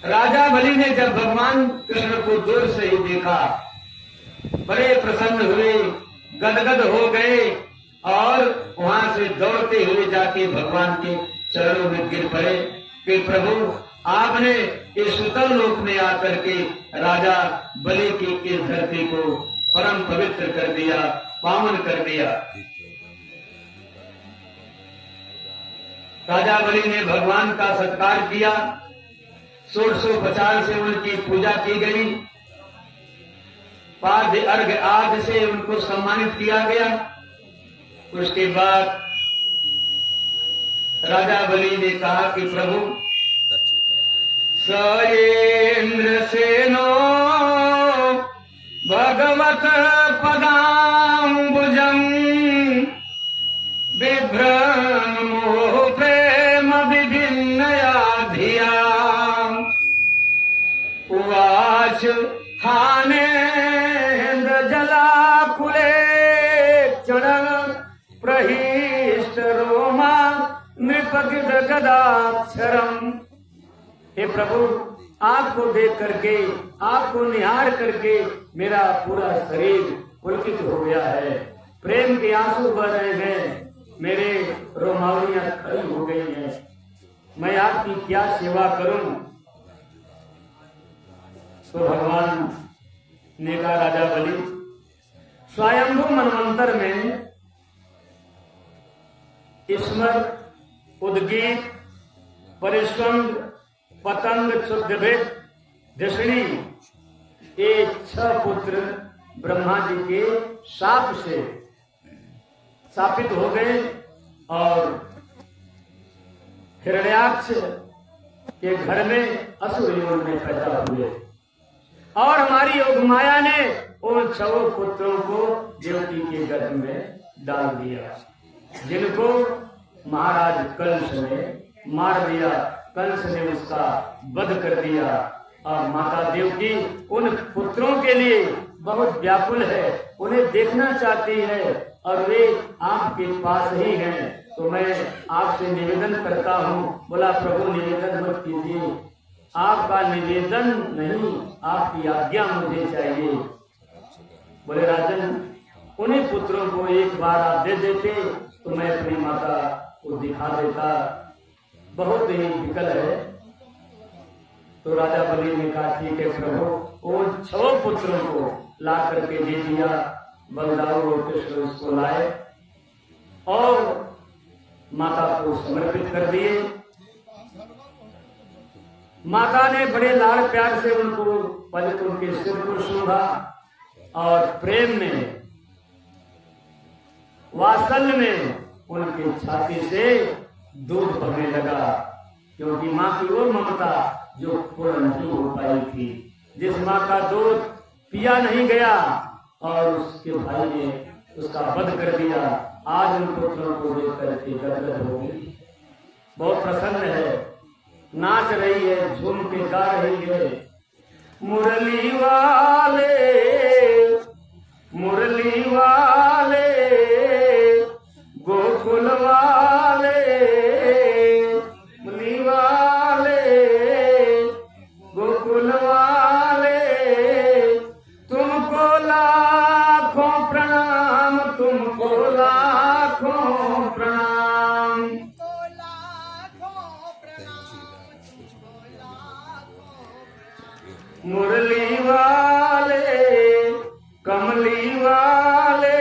राजा बलि ने जब भगवान कृष्ण को दूर से ही देखा, बड़े प्रसन्न हुए, गदगद हो गए और वहां से दौड़ते हुए जाके भगवान के चरणों में गिर पड़े कि प्रभु, आपने इस सुतल लोक में आकर के राजा बलि की इस धरती को परम पवित्र कर दिया, पावन कर दिया। राजा बलि ने भगवान का सत्कार किया, षोडशोपचार से उनकी पूजा की गई, पाद्य अर्घ आदि से उनको सम्मानित किया गया। उसके बाद राजा बलि ने कहा कि प्रभु, सयेन्द्र सेनो भगवत पदाम्बुजं बिभ्रन् मोह प्रेम विभिन्नया धिया उवाच थानेन्द्र जलाकुले चरण प्रहिष्ट रोमा नृपगिद गदाक्षरम। हे प्रभु, आपको देख करके, आपको निहार करके मेरा पूरा शरीर पुलकित हो गया है, प्रेम के आंसू बह रहे हैं, मेरे रोमावलियां खड़ी हो गई हैं, मैं आपकी क्या सेवा करूं। तो भगवान ने कहा, राजा बलि, स्वयंभू मनवंतर में स्मर, उद्गीत, परिश्वंग, पतंग, क्षुद्रभेद, धिषणी, ये 6 पुत्र ब्रह्मा जी के शाप से शापित हो गए और हिरण्याक्ष के घर में असुर योग में पैदा हुए और हमारी योग माया ने उन 6 पुत्रों को देवकी के गर्भ में डाल दिया, जिनको महाराज कंस ने मार दिया। कंस ने उसका वध कर दिया और माता देवकी उन पुत्रों के लिए बहुत व्याकुल है, उन्हें देखना चाहती है और वे आपके पास ही हैं। तो मैं आपसे निवेदन करता हूँ। बोला, प्रभु निवेदन मत कीजिए, आपका निवेदन नहीं, आपकी आज्ञा मुझे चाहिए। बोले, राजन, उन्हीं पुत्रों को एक बार आप दे देते तो मैं अपनी माता को दिखा देता, बहुत ही विकल है। तो राजा बलि ने कहा, ठीक है प्रभु, उन 6 पुत्रों को ला करके दे दिया। बलदाऊ और कृष्ण उसको लाए और माता को समर्पित कर दिए। माता ने बड़े लाड़ प्यार से उनको पलक उनके सिर को सूंघा और प्रेम में, वात्सल्य में उनकी छाती से दूध बहने लगा, क्योंकि माँ की वो ममता जो पूर्ण नहीं हो पाई थी। जिस माँ का दूध पिया नहीं गया और उसके भाई ने उसका वध कर दिया, आज उन पुत्रों को देख करके गदगद हो गई, बहुत प्रसन्न है, नाच रही है, झूम के गा रही है। मुरली वाले, मुरली वाले, गोकुल वाले, मुरली वाले, गोकुल वाले, तुमको लाखों प्रणाम, तुमको लाखों प्रणाम। मुरली वाले, कमली वाले,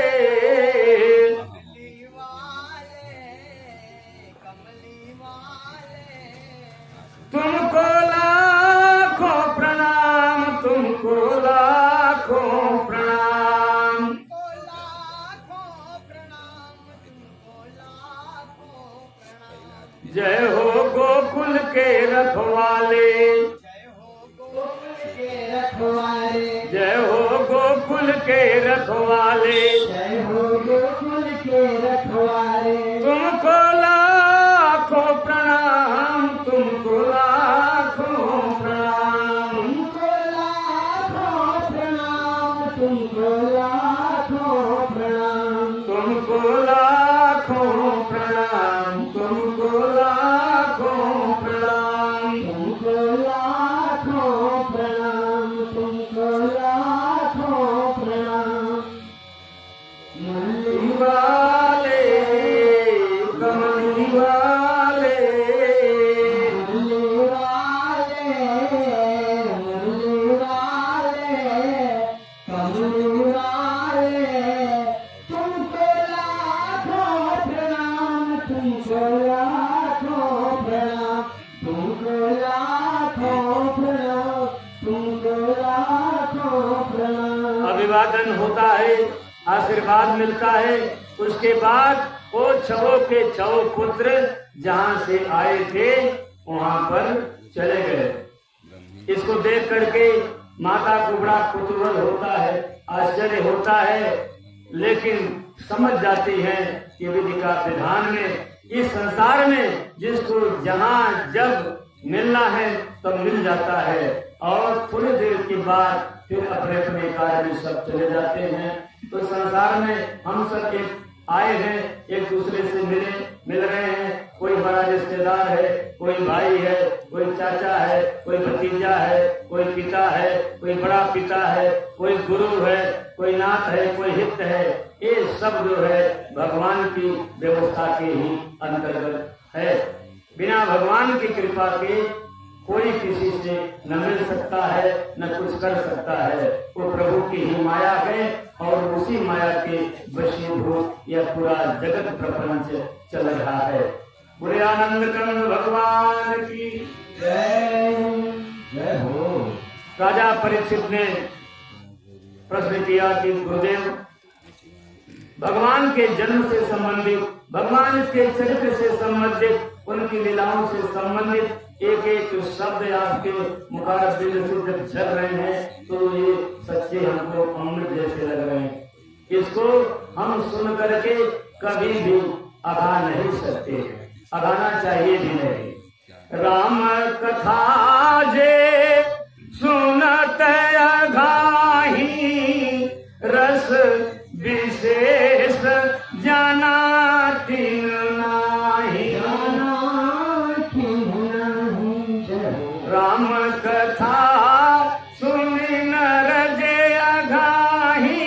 तुमको लाखों प्रणाम, तुमको लाखों प्रणाम। जय हो गोकुल के रखवाले, जय हो गोकुल के रखवाले, जय हो गोकुल के रखवाले। तुमको लाखों प्रणाम, तुमको लाखों प्रणाम, तुमको लाखों प्रणाम, तुमको लाखों प्रणाम, तुमको लाखों प्रणाम, तुमको लाखों प्रणाम, तुमको लाखों अभिवादन होता है, आशीर्वाद मिलता है। उसके बाद वो छवों के छवों पुत्र जहाँ से आए थे वहाँ पर चले गए। इसको देख करके माता को बड़ा कुतूहल होता है, आश्चर्य होता है, लेकिन समझ जाती है कि विधि का विधान में इस संसार में जिसको जहाँ जब मिलना है तब तो मिल जाता है और थोड़ी देर के बाद फिर अपने अपने कार्य में सब चले जाते हैं। तो संसार में हम सब एक आए हैं, एक दूसरे से मिल रहे हैं। कोई बड़ा रिश्तेदार है, कोई भाई है, कोई चाचा है, कोई भतीजा है, कोई पिता है, कोई बड़ा पिता है, कोई गुरु है, कोई नाथ है, कोई हित है। ये सब जो है भगवान की व्यवस्था के ही अंतर्गत है। बिना भगवान की कृपा के कोई किसी से न मिल सकता है, न कुछ कर सकता है। वो प्रभु की ही माया है और उसी माया के वशीभूत यह पूरा जगत प्रपंच चल रहा है। पूरे आनंद कंद भगवान की जय जय हो। राजा परीक्षित ने प्रश्न किया कि गुरुदेव, भगवान के जन्म से संबंधित, भगवान के चरित्र से संबंधित, उनकी लीलाओं से संबंधित एक एक शब्द आपके मुखारबिंद से जब झर रहे हैं तो ये सच्चे हमको अमृत जैसे लग रहे हैं। इसको हम सुन करके कभी भी अगा नहीं सकते, अगाना चाहिए भी नहीं। राम कथा जे सुनत अघाही, रस विशेष जाना तिन नाही। राम कथा सुनि नर जे अघाही,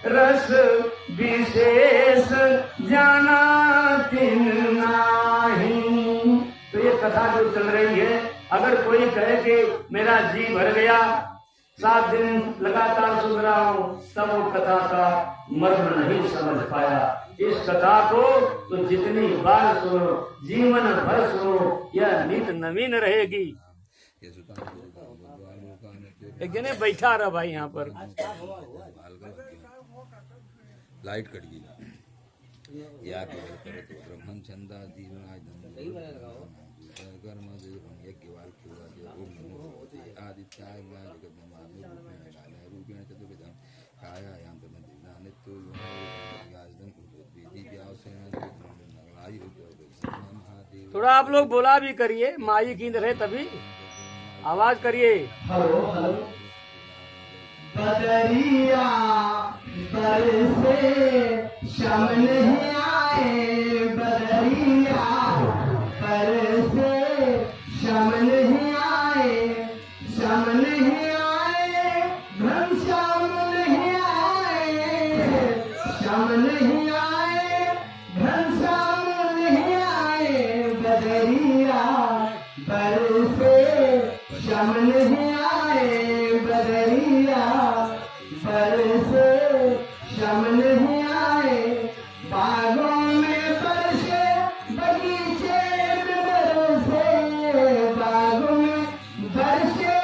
रस विशेष जाना तिन नाही। तो ये कथा जो चल रही है, अगर कोई कहे कि मेरा जी भर गया, 7 दिन लगातार सुन रहा हूँ, तब वो कथा का मर्म नहीं समझ पाया। इस कथा को तो जितनी बार सुनो, जीवन भर सुनो, यह नित नवीन रहेगी। एक जने बैठा रहा भाई यहाँ पर, लाइट कट गई या ब्रह्मन चंदा दीवना कर्म यज्ञवाल आदित्याय रूपेण चतुर्विधं कायायां तमदिनानित्यो थोड़ा आप लोग बोला भी करिए, माई की रहे तभी आवाज करिए। Hello hello. बदरिया बरसे शम नहीं आए, बदरिया बरसे शम नहीं आए, शम नहीं आए, घनश्याम नहीं आए, शम नहीं आए, घनश्याम नहीं आए। बदरिया बरसे शम नहीं आए, बदरिया बरसे शम नहीं आए। बागों में बरसे, बगीचे में बरसे, बागों में बरसे,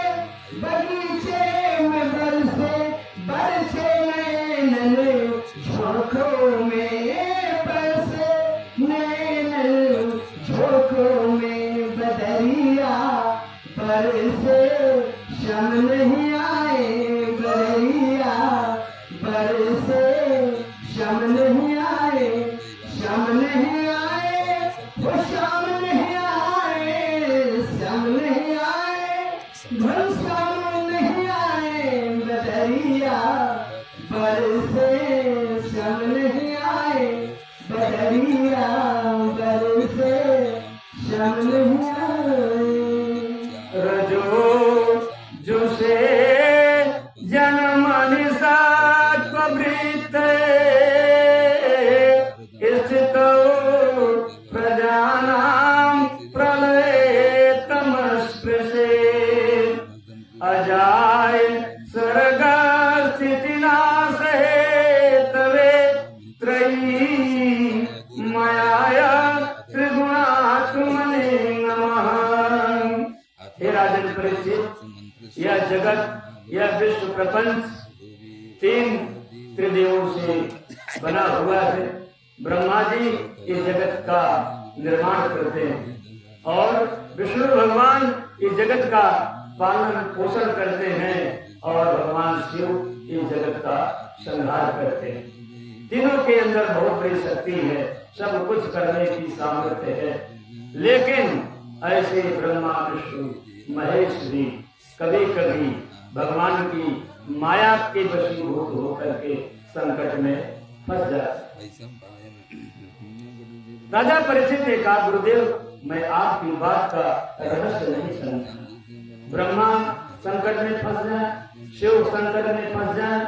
बगीचे में बरसे, बरसे नैनन झोंकों में बरसे, नैनन झोंकों में। बदरिया बरसे शम नहीं आए, बदरिया बरसे शम नहीं आए, शम नहीं आए, वो शाम नहीं आए, शम नहीं आए, घनश्याम नहीं आए। बदरिया बरसे शम नहीं आए, बदरिया बरसे शम नहीं आए। रजो जो से जन्म निसत्ववृत्त स्थित प्रजानां प्रलये तमस्पृशे, अजाय सर्ग स्थिति नाशे तवे त्रयी माया त्रिगुणात्मने नमः। हे राजन परीक्षित, यह जगत, यह विश्व प्रपंच 3 त्रिदेवों से बना हुआ है। ब्रह्मा जी इस जगत का निर्माण करते हैं और विष्णु भगवान इस जगत का पालन पोषण करते हैं और भगवान शिव इस जगत का संहार करते हैं। तीनों के अंदर बहुत बड़ी शक्ति है, सब कुछ करने की सामर्थ्य है, लेकिन ऐसे ब्रह्मा विष्णु महेश भी कभी कभी भगवान की माया के वशीभूत होकर के संकट में फंस जाते। राजा परीक्षित ने कहा, गुरुदेव मैं आपकी बात का रहस्य नहीं समझा। ब्रह्मा संकट में फंस जाए, शिव संकट में फंस जाए,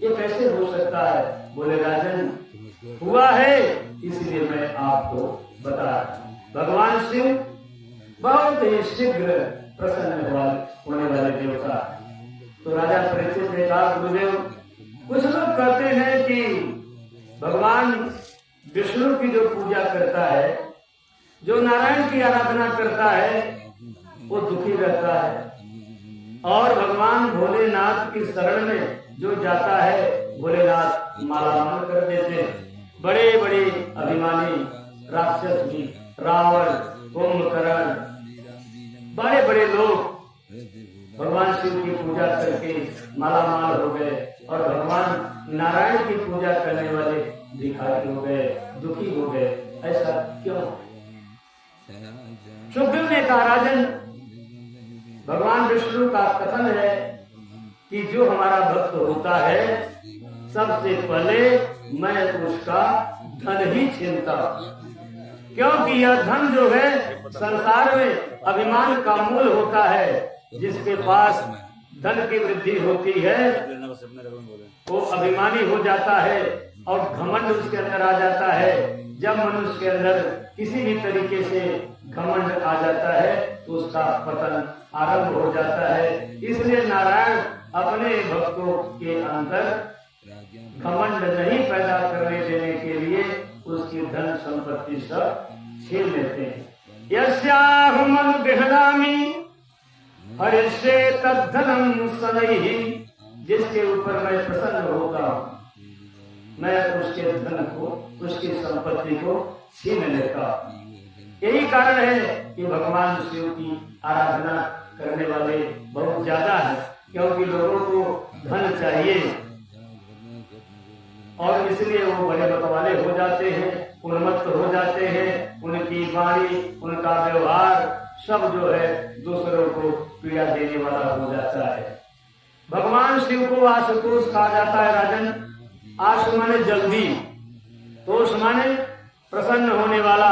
ये कैसे हो सकता है? बोले राजन, हुआ है इसलिए मैं आपको बता रहा हूं। भगवान शिव बहुत ही शीघ्र प्रसन्न होने वाले देवता। तो राजा परीक्षित ने कहा, गुरुदेव कुछ लोग कहते हैं कि भगवान विष्णु की जो पूजा करता है, जो नारायण की आराधना करता है, वो दुखी रहता है और भगवान भोलेनाथ की शरण में जो जाता है भोलेनाथ मालामाल कर देते हैं। बड़े बड़े अभिमानी राक्षस भी, रावण, कुंभकर्ण, बड़े बड़े लोग भगवान शिव की पूजा करके मालामाल हो गए और भगवान नारायण की पूजा करने वाले भिखारी हो गए, दुखी हो गए। ऐसा क्यों? सुखदेव ने कहा, राजन भगवान विष्णु का कथन है कि जो हमारा भक्त होता है सबसे पहले मैं उसका धन ही छीनता हूं, क्योंकि यह धन जो है संसार में अभिमान का मूल होता है। जिसके पास धन की वृद्धि होती है वो अभिमानी हो जाता है और घमंड उसके अंदर आ जाता है। जब मनुष्य के अंदर किसी भी तरीके से घमंड आ जाता है तो उसका पतन आरंभ हो जाता है। इसलिए नारायण अपने भक्तों के अंदर घमंड नहीं पैदा करने देने के लिए उसकी धन संपत्ति सब छीन लेते हैं। यस्याहुमनु गृह्णामि हरिष्ये तद्धनम सनैहि, जिसके ऊपर मैं प्रसन्न होता हूँ मैं उसके धन को, उसकी संपत्ति को छीन लेता हूँ। यही कारण है कि भगवान शिव की आराधना करने वाले बहुत ज्यादा है, क्योंकि लोगों को धन चाहिए और इसलिए वो बड़े बतवाले हो जाते हैं, उन्मत्त हो जाते हैं। उनकी वाणी, उनका व्यवहार सब जो है दूसरों को पीड़ा देने वाला हो जाता है। भगवान शिव को आशुतोष कहा जाता है। राजन, आशु माने जल्दी, तोष माने प्रसन्न होने वाला,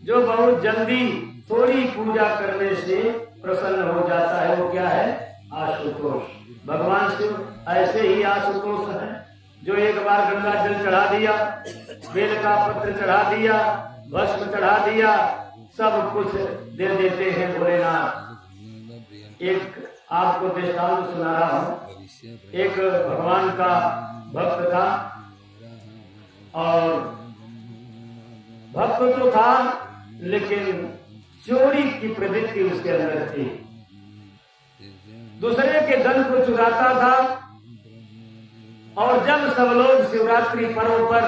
जो बहुत जल्दी थोड़ी पूजा करने से प्रसन्न हो जाता है वो क्या है? आशुतोष। भगवान शिव ऐसे ही आशुतोष है, जो एक बार गंगा जल चढ़ा दिया, बेल का पत्र चढ़ा दिया, भस्म चढ़ा दिया, सब कुछ दे देते हैं भोलेनाथ। एक आपको दृष्टांत सुना रहा हूँ। एक भगवान का भक्त था और भक्त तो था लेकिन चोरी की प्रवृत्ति उसके अंदर थी। दूसरे के धन को चुराता था और जब सब लोग शिवरात्रि पर्व पर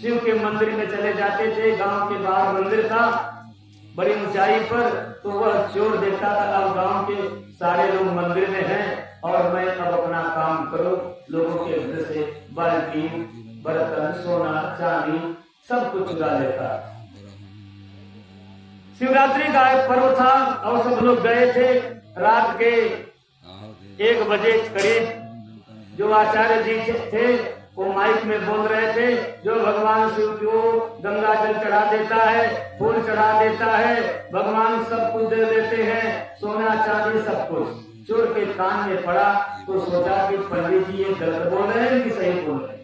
शिव के मंदिर में चले जाते थे, गांव के बाहर मंदिर था बड़ी ऊंचाई पर, तो वह चोर देखता था अब गांव के सारे लोग मंदिर में हैं और मैं अब अपना काम करूं, लोगों के घर से बाल्टी, बर्तन, सोना, चांदी सब कुछ चुरा लेता। शिवरात्रि का एक पर्व था और सब लोग गए थे। रात के 1 बजे करीब जो आचार्य जी थे वो माइक में बोल रहे थे, जो भगवान शिव को गंगा जल चढ़ा देता है, फूल चढ़ा देता है, भगवान सब कुछ दे देते हैं, सोना चांदी सब कुछ। चोर के कान में पड़ा तो सोचा कि पंडित जी ये गलत बोल रहे हैं कि सही बोल रहे हैं।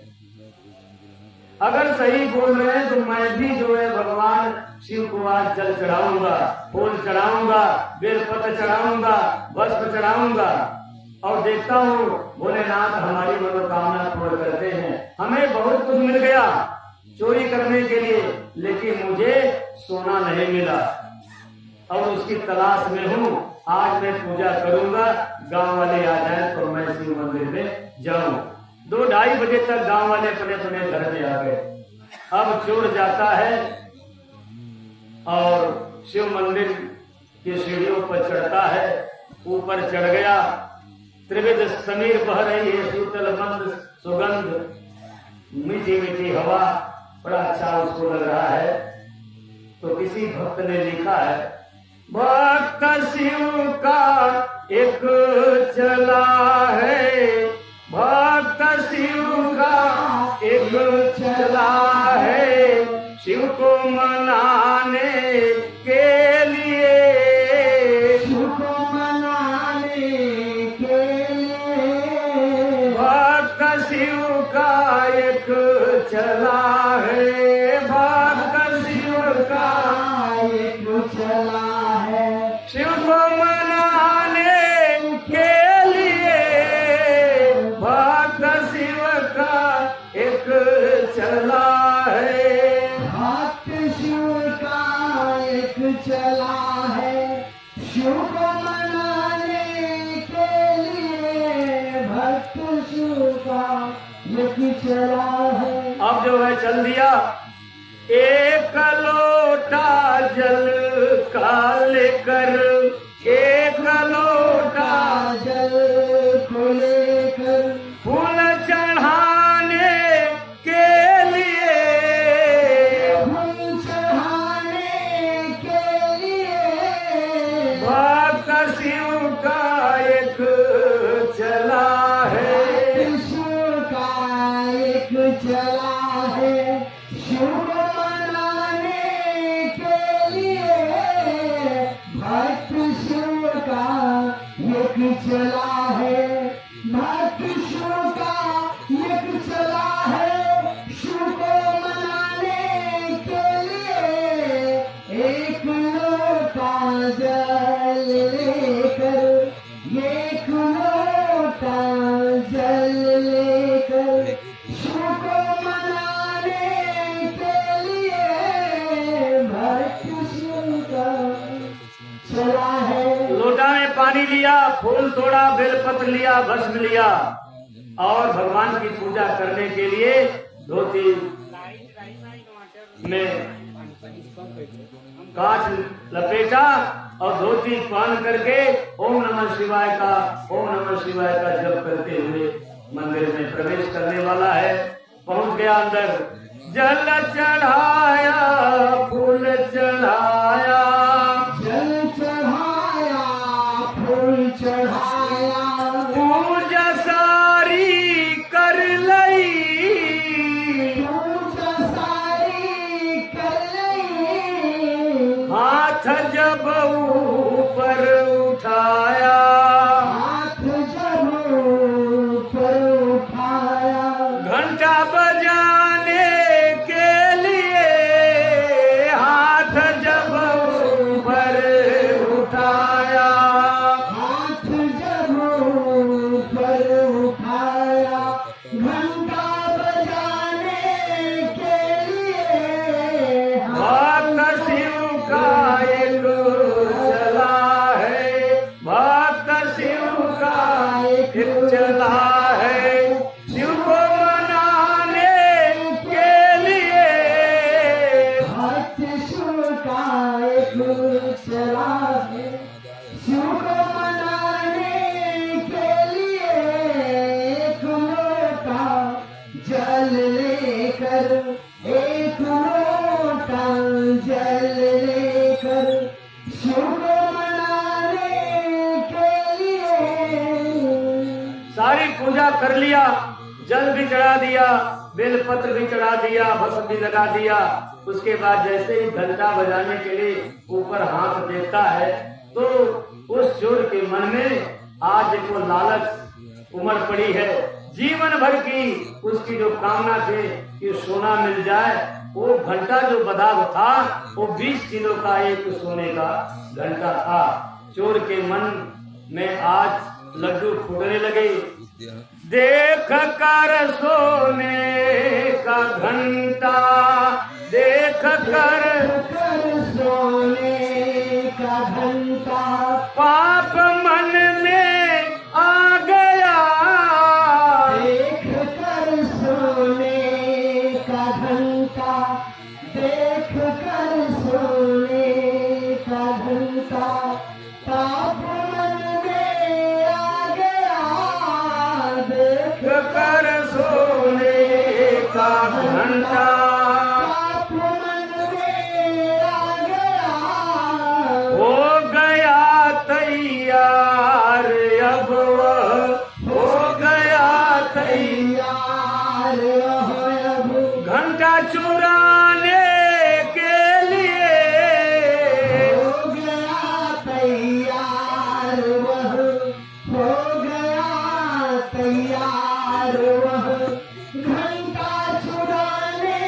अगर सही बोल रहे हैं तो मैं भी जो है भगवान शिव को आज जल चढ़ाऊंगा, फूल चढ़ाऊंगा, बेलपत्र चढ़ाऊंगा, भस्म चढ़ाऊंगा और देखता हूँ भोलेनाथ हमारी मनोकामना पूर्ण करते हैं। हमें बहुत कुछ मिल गया चोरी करने के लिए, लेकिन मुझे सोना नहीं मिला। और उसकी तलाश में हूँ। आज मैं पूजा करूंगा, गांव वाले आ जाए तो मैं शिव मंदिर में जाऊं। 2-2:30 बजे तक गांव वाले अपने अपने घर में आ गए। अब चोर जाता है और शिव मंदिर की सीढ़ियों पर चढ़ता है। ऊपर चढ़ गया, त्रिविध समीर बह रही है, शीतल मंद सुगंध, मीठी मीठी हवा, बड़ा अच्छा उसको लग रहा है। तो किसी भक्त ने लिखा है, भक्त शिव का एक चला है, भक्त शिव का एक चला है, शिव को मनाने के लिए, शिव को मनाने के लिए भक्त शिव का एक चला है, भक्त शिव का एक चला है, शिव को मनाने के लिए, भक्त शिव का एक चला है, भक्त शिव का एक चला है, शिव को मनाने के लिए भक्त शिव का एक चला है। अब जो है चल दिया। एक लोटा जल का लेकर, एक लोटा जल को लेकर फूल चढ़ाने के लिए, फूल चढ़ाने के लिए भक्त शिव का एक चला है, शिव का एक चला है, शिव को मनाने के लिए भक्त शिव का एक चला है, भक्त शिव का एक चला है, शिव को मनाने के लिए एक लोटा जल लेकर, एक लोटा जल लेकर शिव को मनाने के लिए भक्त शिव का चला है। लोटा में पानी लिया, फूल तोड़ा, बेलपत्र लिया, भस्म लिया और भगवान की पूजा करने के लिए धोती में कांच लपेटा और धोती पहन करके ओम नमः शिवाय का, ओम नमः शिवाय का जप करते हुए मंदिर में प्रवेश करने वाला है। पहुंच गया अंदर, जल चढ़ाया, फूल चढ़ाया, जल चढ़ाया, फूल चढ़ाया, पूजा सारी कर लई, पूजा सारी कर लई, हाथ जब ऊपर उठाया, हाथ जब ऊपर उठाया, घंटा बजाने के लिए, हाथ जब ऊपर उठाया, हाथ जब ऊपर उठाया, घंटा बजाने के लिए भक्त शिव का एक चला है, भक्त शिव का एक चला है, शिव को मनाने के लिए, भक्त शिव का एक चला है, शिव को मनाने के लिए एक लोटा जल लेकर, एक लोटा जल लेकर शिव को मनाने के लिए सारी पूजा कर लिया, जल भी चढ़ा दिया, बेलपत्र भी चढ़ा दिया, भस्म भी लगा दिया। उसके बाद जैसे ही घंटा बजाने के लिए ऊपर हाथ देता है तो उस चोर के मन में आज देखो लालच उमड़ पड़ी है। जीवन भर की उसकी जो कामना थी कि सोना मिल जाए, वो घंटा जो बधा था वो 20 किलो का एक सोने का घंटा था। चोर के मन में आज लड्डू फूटने लगे। देख कर सोने का घंटा, देख कर सोने का का घंटा पाप मन में आ गया, देख कर सोने का घंटा, देख कर सोने का घंटा, पाप मन में आ गया, देख कर सोने का घंटा। पाप मन में आ गया, हो गया तैयार अब वह, हो गया तैयार यार अब घंटा चुराने के लिए। हो गया तैयार वह, हो गया तैयार वह, घंटा चुराने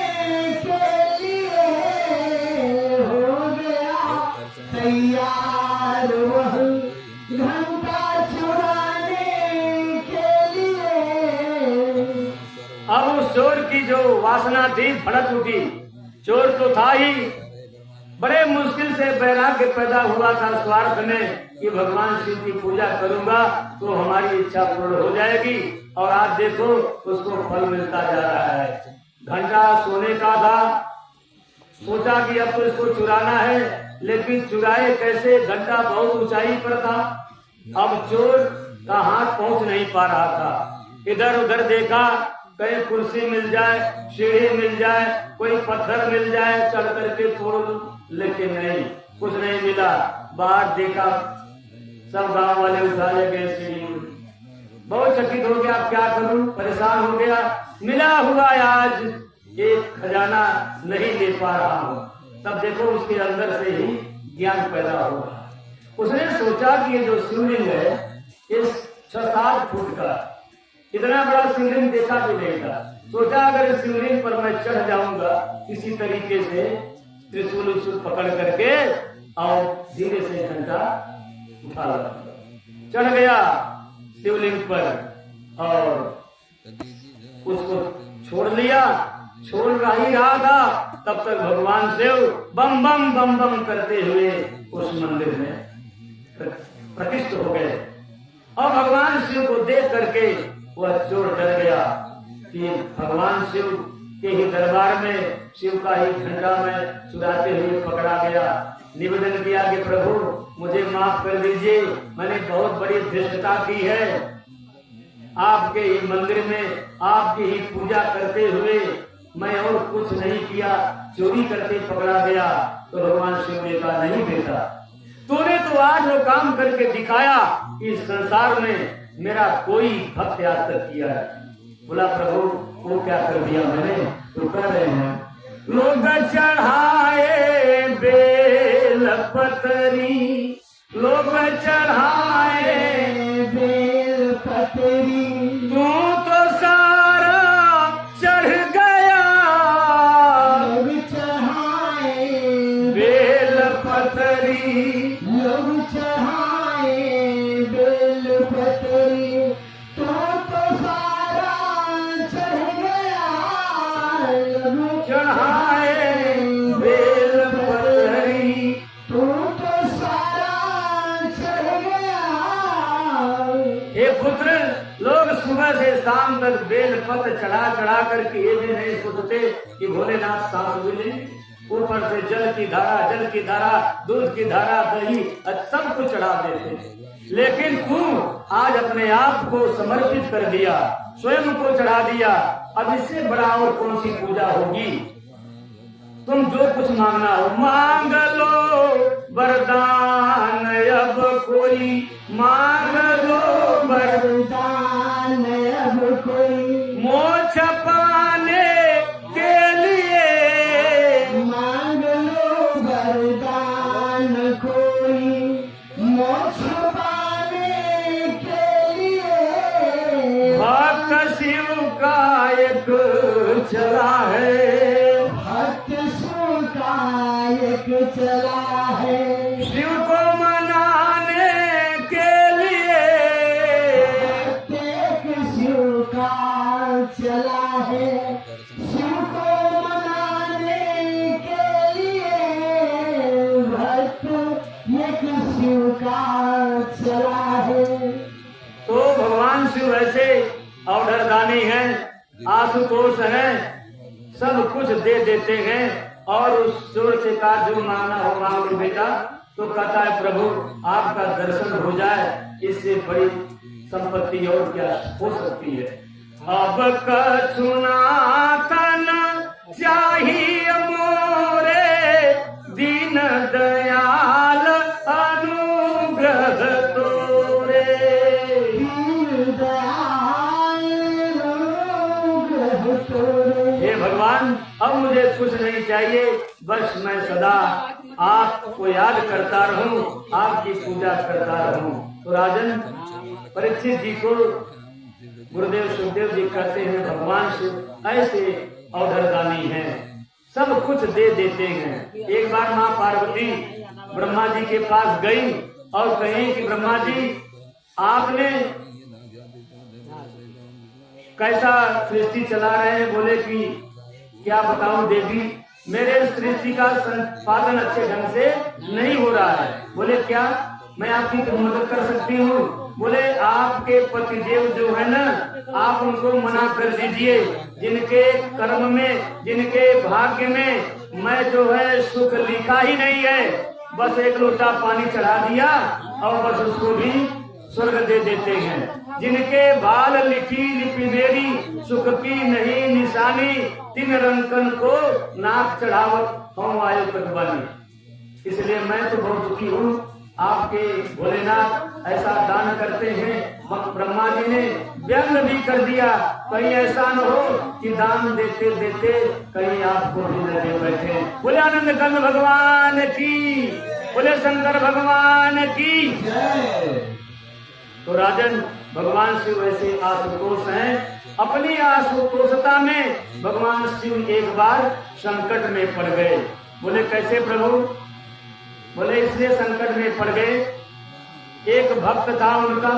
के लिए। हो गया तैयार वह, घंटा चुराने के लिए। अब उस चोर की जो वासना थी भड़क उठी। चोर तो था ही, बड़े मुश्किल से वैराग्य पैदा हुआ था स्वार्थ में कि भगवान शिव की पूजा करूंगा तो हमारी इच्छा पूर्ण हो जाएगी। और आज देखो उसको फल मिलता जा रहा है। घंटा सोने का था, सोचा कि अब तो इसको चुराना है, लेकिन चुराए कैसे? घंटा बहुत ऊंचाई पर था। अब चोर का हाथ पहुंच नहीं पा रहा था। इधर उधर देखा, कहीं कुर्सी मिल जाए, सीढ़ी मिल जाए, कोई पत्थर मिल जाए, चढ़ करके तोड़ लूं, लेकिन नहीं, कुछ नहीं मिला। बाहर देखा, सब गांव वाले उठा ले गए सीढ़ी। बहुत चकित हो गया, क्या करूं, परेशान हो गया। मिला हुआ आज एक खजाना नहीं ले पा रहा हूं। तब देखो उसके अंदर से ही ज्ञान पैदा हुआ। उसने सोचा कि ये जो शिवलिंग है इस 6-7 फुट का, इतना बड़ा शिवलिंग देखा भी नहीं था। सोचा अगर इस शिवलिंग पर मैं चढ़ जाऊंगा किसी तरीके से, त्रिशूल उसूल पकड़ करके, और धीरे से घंटा उठा लगा। चढ़ गया शिवलिंग पर और उसको छोड़ लिया। छोड़ ही रहा था, तब तक भगवान शिव बम बम बम बम करते हुए उस मंदिर में प्रतिष्ठित हो गए। और भगवान शिव को देख करके वह चोर डर गया कि भगवान शिव के ही दरबार में शिव का ही घंटा में चुराते हुए पकड़ा गया। निवेदन किया कि प्रभु मुझे माफ कर दीजिए, मैंने बहुत बड़ी धृष्टता की है। आपके ही मंदिर में आपकी ही पूजा करते हुए मैं और कुछ नहीं किया, चोरी करके पकड़ा गया। तो भगवान शिव ने कहा, नहीं बेटा, तूने तो आज वो काम करके दिखाया कि इस संसार में मेरा कोई भक्त आज तक किया है। बोला प्रभु वो क्या कर दिया मैंने? तो कह रहे हैं, लोग चढ़ाए बेल पतरी, लोग चढ़ाए बेल पतरी, तू तो सारा चढ़ गया। लोग चढ़ाए बेल पतरी, लोग चढ़ाए बेल पतरी, तो सारा चढ़ गया। लोग चढ़ाए बेल पतरी, तो सारा चढ़ गया। हे पुत्र, लोग सुबह से शाम तक बेल पत्र चढ़ा करके ये भी नहीं सोचते कि भोलेनाथ सांस भी लेंगे। ऊपर से जल की धारा, दूध की धारा, दही सब कुछ चढ़ा देते। लेकिन तू आज अपने आप को समर्पित कर दिया, स्वयं को चढ़ा दिया। अब इससे बड़ा और कौन सी पूजा होगी? तुम जो कुछ मांगना हो मांग लो, वरदान अब कोई मांग लो, वरदान अब कोई मोक्ष पाने के लिए मांग लो, वरदान कोई मोक्ष पाने के लिए। भक्त शिव का एक चला है, भक्त शिव का एक चला है, शिव को मनाने के लिए। प्रत्येक शिव का चला है, शिव को मनाने के लिए। भक्त एक चला है। तो भगवान शिव ऐसे अवधरदानी हैं, आशुतोष हैं, सब कुछ दे देते हैं। और उस चोर से कहा जो मांगना हो मांग लो बेटा, तो कहता है प्रभु आपका दर्शन हो जाए, इससे बड़ी संपत्ति और क्या हो सकती है। अब कछुना तन चाहिए मोरे, दीन दयाल अनुग्रह तोरे। दीन दयाल अनुग्रह तोरे। हे भगवान अब मुझे कुछ नहीं चाहिए, बस मैं सदा आपको याद करता रहूं, आपकी पूजा करता रहूं। तो राजन परीक्षित जी को गुरुदेव सुखदेव जी कहते हैं भगवान शिव ऐसे अवधरदानी हैं, सब कुछ दे देते हैं। एक बार माँ पार्वती ब्रह्मा जी के पास गई और कही कि ब्रह्मा जी आपने कैसा सृष्टि चला रहे हैं। बोले कि क्या बताऊं देवी, मेरे सृष्टि का संपादन अच्छे ढंग से नहीं हो रहा है। बोले क्या मैं आपकी मदद कर सकती हूँ। बोले आपके पतिदेव जो है ना, आप उनको मना कर दीजिए, जिनके कर्म में जिनके भाग्य में मैं जो है सुख लिखा ही नहीं है, बस एक लोटा पानी चढ़ा दिया और बस उसको भी स्वर्ग दे देते हैं। जिनके बाल लिखी लिपि मेरी, सुख की नहीं निशानी, तीन रंकन को नाक चढ़ावत हम आयो कटवानी। इसलिए मैं तो बहुत दुखी हूँ। आपके भोलेनाथ ऐसा दान करते हैं। ब्रह्मा जी ने व्यंग भी कर दिया, कहीं ऐसा न हो कि दान देते देते कहीं आपको भी न दे बैठे। बोले आनंद कंद भगवान की, बोले शंकर भगवान की। तो राजन भगवान शिव ऐसे आशुतोष हैं। अपनी आशुतोषता में भगवान शिव एक बार संकट में पड़ गए। बोले कैसे प्रभु। बोले इसलिए संकट में पड़ गए, एक भक्त था उनका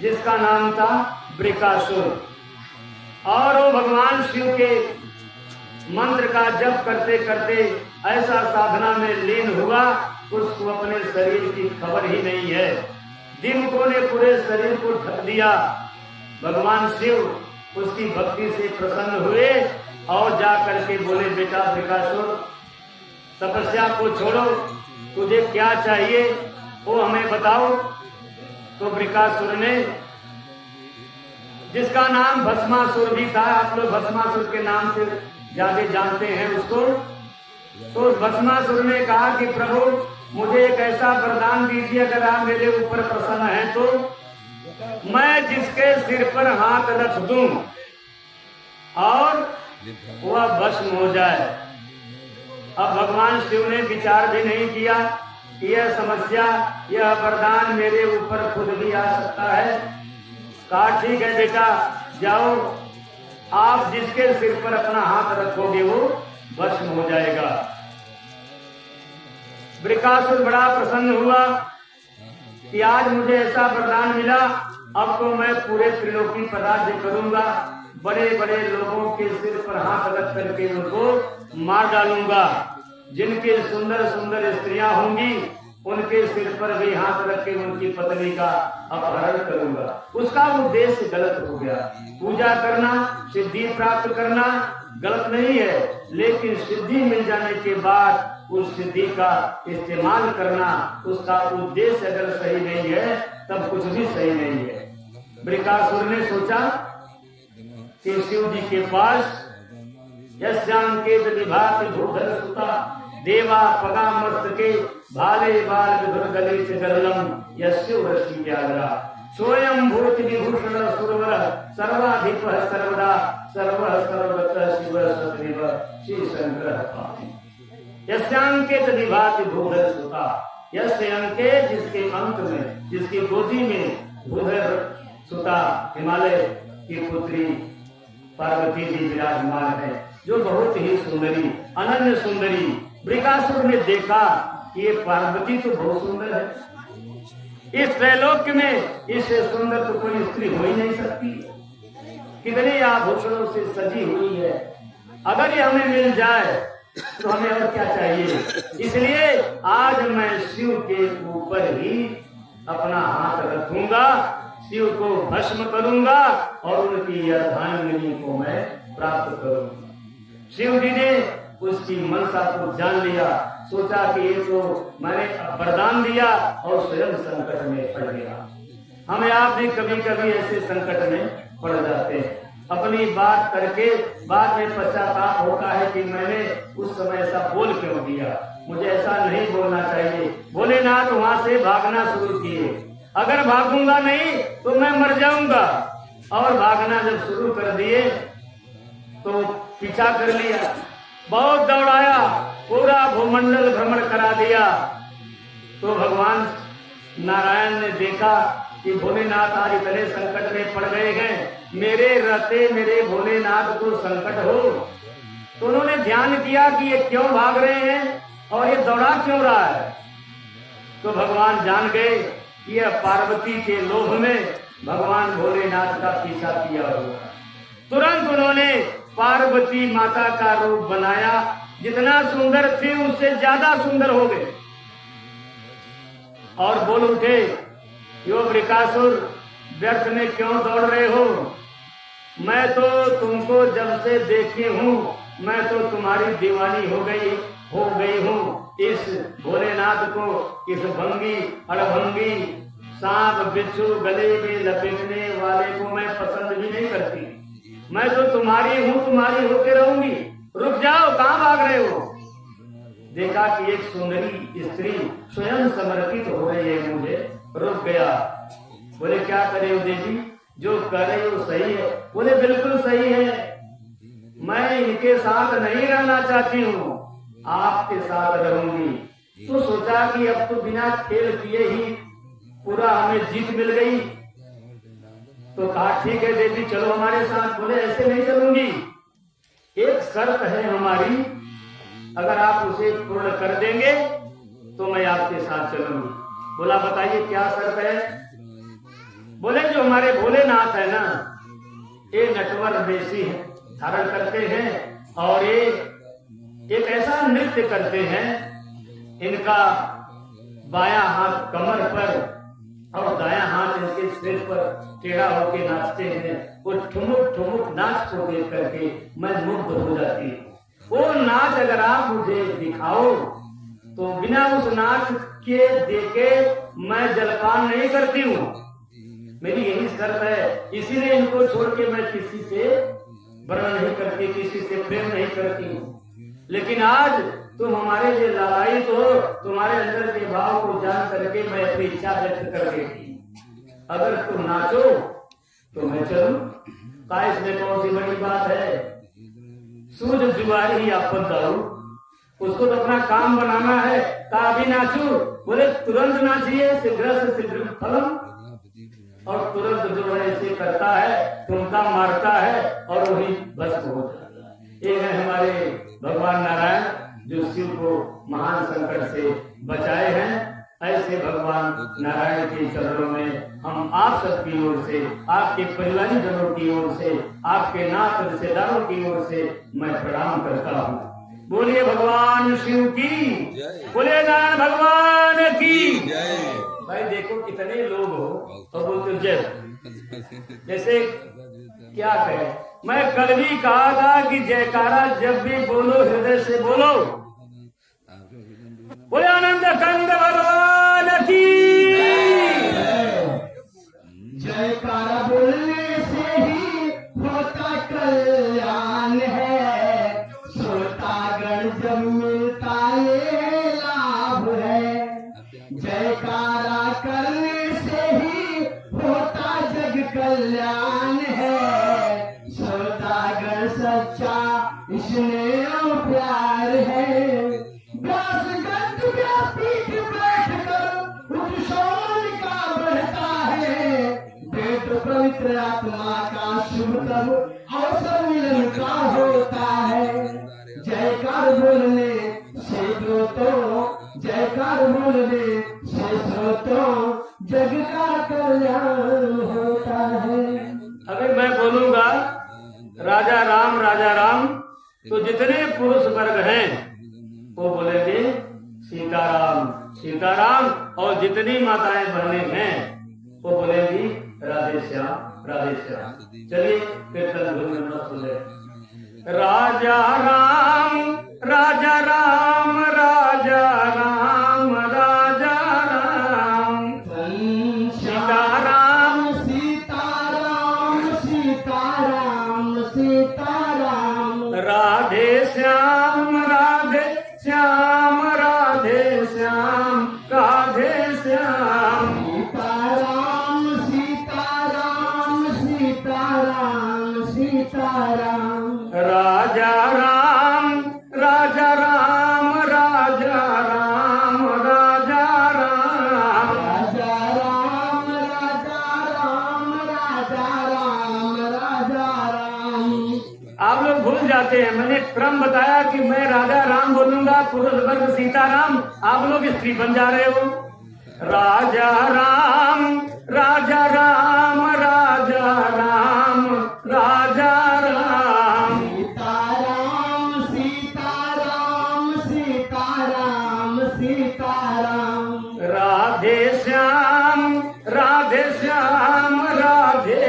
जिसका नाम था वृकासुर, और वो भगवान शिव के मंत्र का जप करते करते ऐसा साधना में लीन हुआ, उसको अपने शरीर की खबर ही नहीं है। दीमकों ने पूरे शरीर को ढक दिया। भगवान शिव उसकी भक्ति से प्रसन्न हुए और जा करके बोले बेटा वृकासुर, तपस्या को छोड़ो, तुझे क्या चाहिए वो हमें बताओ। तो वृकासुर ने, जिसका नाम भस्मासुर भी था, आप लोग भस्मासुर के नाम से ज्यादा जानते हैं उसको, तो उस भस्मासुर ने कहा कि प्रभु मुझे एक ऐसा वरदान दीजिए, अगर आप मेरे ऊपर प्रसन्न हैं तो मैं जिसके सिर पर हाथ रख दूं और वह भस्म हो जाए। अब भगवान शिव ने विचार भी नहीं किया कि यह समस्या, यह वरदान मेरे ऊपर खुद भी आ सकता है। कहा ठीक है बेटा जाओ, आप जिसके सिर पर अपना हाथ रखोगे वो भस्म हो जाएगा। वृकासुर बड़ा प्रसन्न हुआ कि आज मुझे ऐसा वरदान मिला, अब तो मैं पूरे त्रिलोकी पर राज्य करूंगा, बड़े बड़े लोगों के सिर पर हाथ रख करके उनको मार डालूंगा। जिनके सुंदर सुंदर स्त्रियां होंगी उनके सिर पर भी हाथ रख के उनकी पत्नी का अपहरण करूंगा। उसका उद्देश्य गलत हो गया। पूजा करना, सिद्धि प्राप्त करना गलत नहीं है, लेकिन सिद्धि मिल जाने के बाद उस सिद्धि का इस्तेमाल करना, उसका उद्देश्य अगर सही नहीं है तब कुछ भी सही नहीं है। वृकासुर ने सोचा कि शिव जी के पास यस्यांकेत विभात भूधर सुता देवा पगा मस्तके भाले बाल विधुर गले से गरलम यस्यो रसी व्याघ्रा स्वयं भूत विभूषण सुरवर सर्वाधिप सर्वदा सर्व सर्वत्र शिव सदैव श्री शंकर। यस्यांकेत विभात भूधर सुता, यस्य अंकेत जिसके अंक में, जिसकी गोदी में भूधर सुता हिमालय की पुत्री पार्वती जी विराजमान है, जो बहुत ही सुंदरी, अनन्य सुंदरी। वृकासुर ने देखा कि ये पार्वती तो बहुत सुंदर है, इस त्रैलोक्य में इससे सुंदर तो कोई स्त्री हो ही नहीं सकती, कितने आभूषणों से सजी हुई है। अगर ये हमें मिल जाए तो हमें और क्या चाहिए। इसलिए आज मैं शिव के ऊपर ही अपना हाथ रखूंगा, शिव को भस्म करूंगा और उनकी अर्धांगिनी को मैं प्राप्त करूंगा। शिव जी ने उसकी मनसा को जान लिया, सोचा कि ये तो मैंने वरदान दिया और स्वयं संकट में पड़ गया। हमें आप भी कभी कभी ऐसे संकट में पड़ जाते हैं, अपनी बात करके बाद में पश्चाताप होता है कि मैंने उस समय ऐसा बोल क्यों दिया, मुझे ऐसा नहीं बोलना चाहिए। भोलेनाथ वहां से भागना शुरू किए, अगर भागूंगा नहीं तो मैं मर जाऊंगा, और भागना जब शुरू कर दिए तो पीछा कर लिया, बहुत दौड़ाया, पूरा भूमंडल भ्रमण करा दिया। तो भगवान नारायण ने देखा कि भोलेनाथ आज इतने संकट में पड़ गए हैं, मेरे रहते मेरे भोलेनाथ को संकट हो। तो उन्होंने ध्यान किया कि ये क्यों भाग रहे हैं और ये दौड़ा क्यों रहा है। तो भगवान जान गए कि यह पार्वती के लोभ में भगवान भोलेनाथ का पीछा किया हुआ। तुरंत उन्होंने पार्वती माता का रूप बनाया, जितना सुंदर थी उससे ज्यादा सुंदर हो गए, और बोल उठे, यो वृकासुर, व्यर्थ में क्यों दौड़ रहे हो, मैं तो तुमको जब से देखे हूँ मैं तो तुम्हारी दीवानी हो गई हूँ। इस भोलेनाथ को, इस भंगी अड़भंगी सांप बिच्छू गले में लपेटने वाले को मैं पसंद भी नहीं करती। मैं तो तुम्हारी हूँ, तुम्हारी होके रहूंगी, रुक जाओ, कहाँ भाग रहे हो। देखा कि एक सुंदरी स्त्री स्वयं समर्पित हो रही है मुझे, रुक गया। बोले क्या करे हो देवी, जो कर रही हो सही है। बोले बिल्कुल सही है, मैं इनके साथ नहीं रहना चाहती हूँ, आपके साथ रहूंगी। तो सोचा कि अब तो बिना खेल किए ही पूरा हमें जीत मिल गई। तो कहा ठीक है देवी चलो हमारे साथ। बोले ऐसे नहीं चलूंगी, एक शर्त है हमारी, अगर आप उसे पूर्ण कर देंगे तो मैं आपके साथ चलूंगी। बोला बताइए क्या शर्त है। बोले जो हमारे भोलेनाथ है ना, ये नटवर वेशी धारण करते हैं और ये एक ऐसा नृत्य करते हैं, इनका बायां हाथ कमर पर और दायां हाथ इनके सिर पर टेढ़ा होके नाचते हैं। वो ठुमुक ठुमुक नाच को देख करके मैं मुग्ध हो जाती हूँ। वो नाच अगर आप मुझे दिखाओ तो बिना उस नाच के देखे मैं जलपान नहीं करती हूँ, मेरी यही शर्त है। इसीलिए इनको छोड़ के मैं किसी से वर्ण नहीं करती, किसी से प्रेम नहीं करती हूँ। लेकिन आज तुम हमारे लिए लालायित हो, तुम्हारे अंदर के भाव को जान करके मैं अपनी इच्छा व्यक्त कर देती। अगर तुम नाचो तो मैं चलूं, का इसमें कौन सी बड़ी बात है। सूझ जुआरी आपन दारू, उसको तो अपना काम बनाना है, का अभी नाचू। बोले तुरंत नाचिए, शीघ्र से शीघ्र फलम। और तुरंत जो है इसे करता है, तुमका मारता है और वही भस्म हो जाता है। ये है हमारे भगवान नारायण जो शिव को महान संकट से बचाए हैं। ऐसे भगवान नारायण के चरणों में हम आप सबकी ओर से, आपके परिवारी जनों की ओर से, आपके नाथ रिश्तेदारों की ओर से मैं प्रणाम करता हूँ। बोलिए भगवान शिव की, बोलिए नारायण भगवान की जय। भाई देखो कितने लोग हो तो बोलते जय, जैसे क्या कहे। मैं कल भी कहा था कि जयकारा जब भी बोलो हृदय से बोलो। बोले आनंद कंद भगवान की जयकारा बोलने से ही होता कल्याण है, श्रोतागण जब मिलता ये लाभ है। जयकारा करने से ही होता जग कल्याण है, श्रोतागण सच्चा इसमें प्यार है। व्यास गंध व्यासपीठ बैठकर उपशोन का बढ़ता है, वेद पवित्र आत्मा का शुभ तब अवसर मिलन का होता है। जयकार बोलने से दोस्तों, जयकार बोलने से श्रोतों जग का कल्याण होता है। अगर मैं बोलूंगा राजा राम तो जितने पुरुष वर्ग हैं वो बोलेंगे सीताराम सीताराम। और जितनी माताएं बहनें हैं वो बोलेंगी राधे श्याम राधे श्याम। चलिए कीर्तन धुन में मस्त हो जाए। राजा राम राजा राम राजा राम राजा राम सीताराम सीताराम सीताराम सीताराम राधे श्याम राधे श्याम राधे श्याम राधे श्याम सीताराम सीताराम सीताराम सीताराम राजा राम राजा राम राजा राम राजा राम राजा राम राजा राम राजा राम राजा राम। आप लोग भूल जाते हैं, मैंने क्रम बताया कि मैं राजा राम बोलूंगा, पुरुष वर्ग सीताराम, आप लोग स्त्री बन जा रहे हो। राजा राम राजा राम राजा राम राजा राम सीताराम सीताराम सीताराम सीताराम राधे श्याम राधे श्याम राधे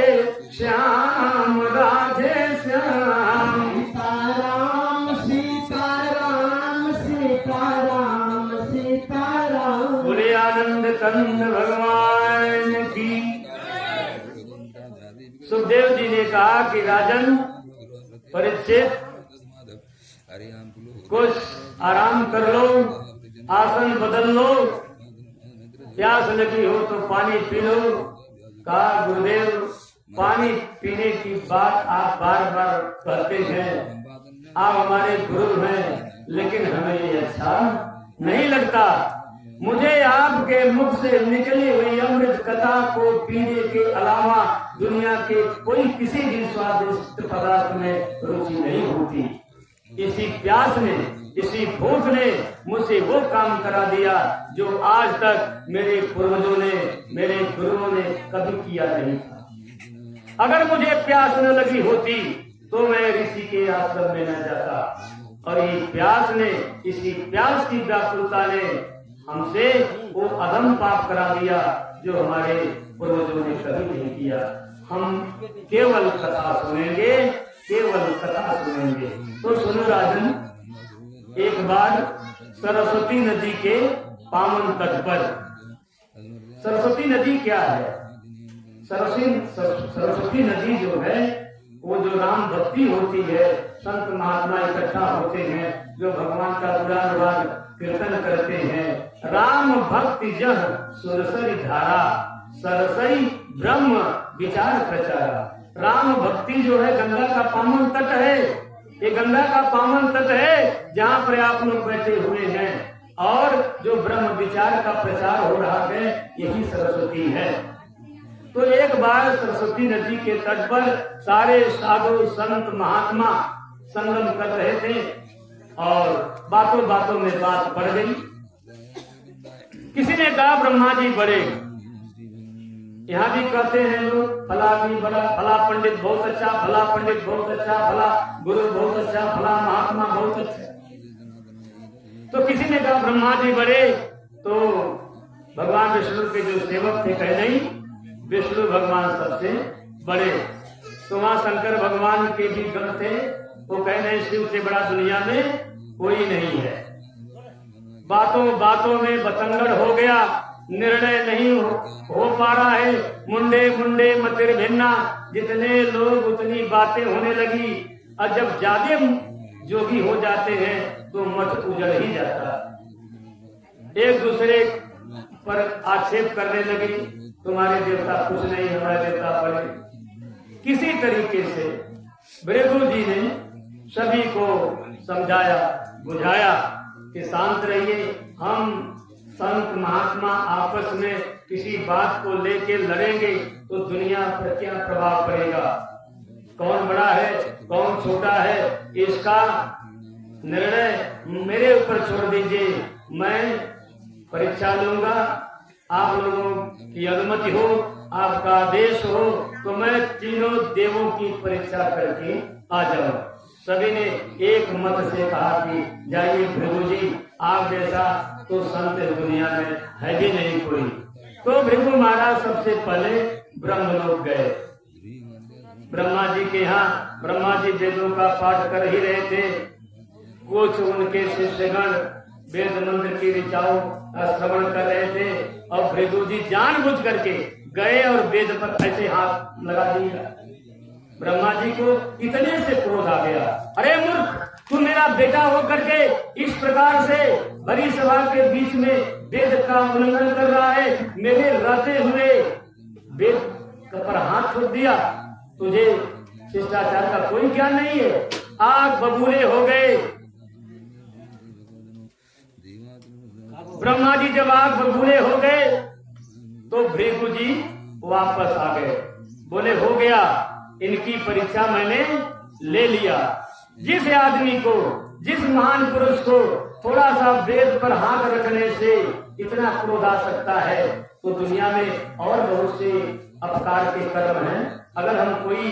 श्याम राधे श्याम सीताराम सीताराम सीताराम सीताराम। बोले आनंद कंद भगवान की। सुखदेव जी ने कहा कि राजन परीक्षित कुछ आराम कर लो, आसन बदल लो, प्यास लगी हो तो पानी पी लो। कहा गुरुदेव पानी पीने की बात आप बार बार कहते हैं, आप हमारे गुरु हैं, लेकिन हमें ये अच्छा नहीं लगता। मुझे आपके मुख से निकली हुई अमृत कथा को पीने के अलावा दुनिया के कोई किसी भी स्वादिष्ट पदार्थ में रुचि नहीं होती। इसी प्यास ने, इसी भूख ने मुझसे वो काम करा दिया जो आज तक मेरे पूर्वजों ने, मेरे गुरुओं ने कभी किया नहीं था। अगर मुझे प्यास न लगी होती तो मैं ऋषि के आश्रम में न जाता। और ये प्यास ने, इसी प्यास की व्याकुलता ने हमसे वो अधम पाप करा दिया जो हमारे पूर्वजों ने कभी नहीं किया। हम केवल कथा सुनेंगे, केवल कथा सुनेंगे। तो सुनो राजन, एक बार सरस्वती नदी के पावन तट पर, सरस्वती नदी क्या है? सरस्वती नदी जो है वो जो राम भक्ति होती है, संत महात्मा इकट्ठा होते हैं जो भगवान का गुणानुवाद कीर्तन करते हैं। राम भक्ति जह सुरसरी धारा, सरसई ब्रह्म विचार प्रचारा। राम भक्ति जो है गंगा का पावन तट है, ये गंगा का पावन तट है जहाँ पर आप लोग बैठे हुए हैं, और जो ब्रह्म विचार का प्रचार हो रहा है यही सरस्वती है। तो एक बार सरस्वती नदी के तट पर सारे साधु संत महात्मा संगम कर रहे थे और बातों बातों में बात बढ़ गई। किसी ने कहा ब्रह्मा जी बड़े, यहाँ भी कहते हैं लोग फला भी बड़ा, फला पंडित बहुत अच्छा, फला पंडित बहुत अच्छा, फला गुरु बहुत अच्छा, फला महात्मा बहुत अच्छा। तो किसी ने कहा ब्रह्मा जी बड़े, तो भगवान विष्णु के जो सेवक थे कहे नहीं, विष्णु भगवान सबसे बड़े। तो वहां शंकर भगवान के भी गण थे, वो कहे नहीं शिव से बड़ा दुनिया में कोई नहीं है। बातों बातों में बतंगड़ हो गया, निर्णय नहीं हो पा रहा है। मुंडे मुंडे मतिर भिन्ना, जितने लोग उतनी बातें होने लगी। और जब ज्यादा जोगी हो जाते हैं तो मठ उजड़ ही जाता। एक दूसरे पर आक्षेप करने लगी, तुम्हारे देवता कुछ नहीं, हमारे देवता बड़े। किसी तरीके से भृगु जी ने सभी को समझाया बुझाया कि शांत रहिए, हम संत महात्मा आपस में किसी बात को लेके लड़ेंगे तो दुनिया पर क्या प्रभाव पड़ेगा, कौन बड़ा है कौन छोटा है, इसका निर्णय मेरे ऊपर छोड़ दीजिए। मैं परीक्षा लूंगा, आप लोगों की अनुमति हो, आपका आदेश हो तो मैं तीनों देवों की परीक्षा करके आ जाऊं। सभी ने एक मत से कहा कि जाइए भृगु जी, आप जैसा तो संत इस दुनिया में है भी नहीं कोई। तो भृगु महाराज सबसे पहले ब्रह्मलोक गए। ब्रह्मा जी के यहाँ ब्रह्मा जी वेदों का पाठ कर ही रहे थे। कुछ उनके शिष्यगण वेद मंत्र की ऋचाओं का श्रवण कर रहे थे और भृगु जी जानबूझ करके गए और वेद पर ऐसे हाथ लगा दिया। ब्रह्मा जी को इतने से क्रोध आ गया, अरे मूर्ख, तू मेरा बेटा हो करके इस प्रकार से बड़ी सभा के बीच में वेद का उल्लंघन कर रहा है, मेरे रहते हुए वेद पर हाथ ठोक दिया। तुझे शिष्टाचार का कोई ज्ञान नहीं है। आग बबूले हो गए। ब्रह्मा जी जब आग बबूले हो गए तो भृगु जी वापस आ गए। बोले हो गया, इनकी परीक्षा मैंने ले लिया। जिस आदमी को, जिस महान पुरुष को थोड़ा सा वेद पर हाथ रखने से इतना क्रोध आ सकता है, तो दुनिया में और बहुत से अपकार के कर्म हैं। अगर हम कोई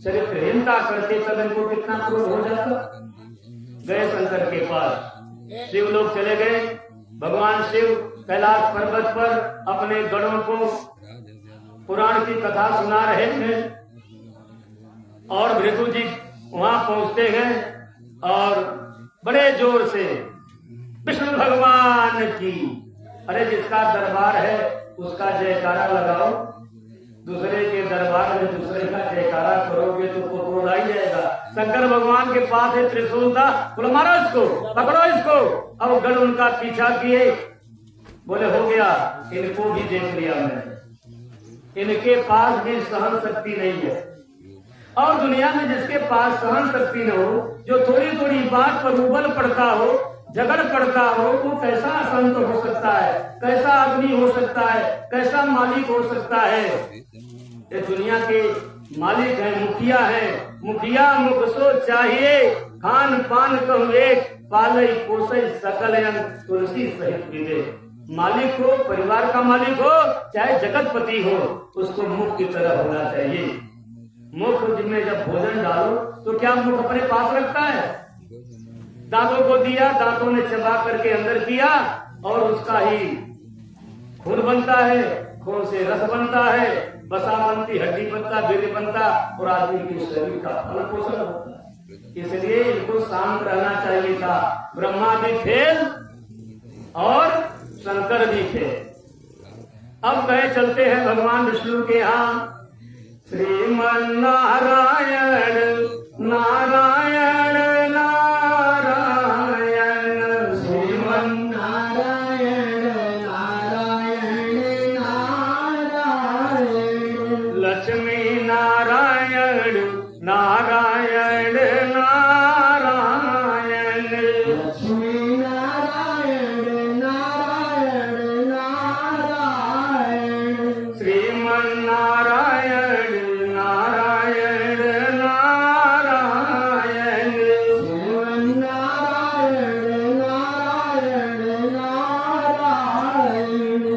चरित्रहीनता करते तब इनको कितना क्रोध हो जाता। गए शंकर के पास, शिव लोग चले गए। भगवान शिव कैलाश पर्वत पर अपने गणों को पुराण की कथा सुना रहे थे और भृगु जी वहां पहुंचते हैं और बड़े जोर से विष्णु भगवान की, अरे जिसका दरबार है उसका जयकारा लगाओ। दूसरे के दरबार में दूसरे का जयकारा करोगे तो क्रोध आ जाएगा। शंकर भगवान के पास है त्रिशूल था, बोले मारो इसको, पकड़ो इसको। अब गण उनका पीछा किए। बोले हो गया, इनको भी देख लिया मैंने। इनके पास भी सहन शक्ति नहीं है। और दुनिया में जिसके पास सहन शक्ति न हो, जो थोड़ी थोड़ी बात पर उबल पड़ता हो, झगड़ पड़ता हो, वो कैसा संत हो सकता है, कैसा आदमी हो सकता है, कैसा मालिक हो सकता है। ये दुनिया के मालिक है, मुखिया है। मुखिया मुख सो चाहिए, खान पान कहूँ एक, पालई पोसई सकल अंग तुलसी सहित विदे। मालिक हो, परिवार का मालिक हो, चाहे जगतपति हो, उसको मुख की तरह होना चाहिए। मुख में जब भोजन डालो तो क्या मुख अपने पास रखता है? दांतों को दिया, दांतों ने चबा करके अंदर किया और उसका ही खून बनता है, खून से रस बनता है, बसा बनती, हड्डी बनता, वीर्य बनता और आदमी के शरीर का फल पोषण होता है। इसलिए इनको शांत रहना चाहिए था। ब्रह्मा भी फेल और शंकर भी फेल। अब कहे चलते हैं भगवान विष्णु के यहाँ। श्रीमन नारायण नारायण नारायण, श्रीमन नारायण नारायण नारायण, लक्ष्मी नारायण नारायण नारायण, लक्ष्मी नारायण नारायण नारायण, श्रीमन नारायण नारायण नारायण, श्रीमन नारायण नारायण नारायण।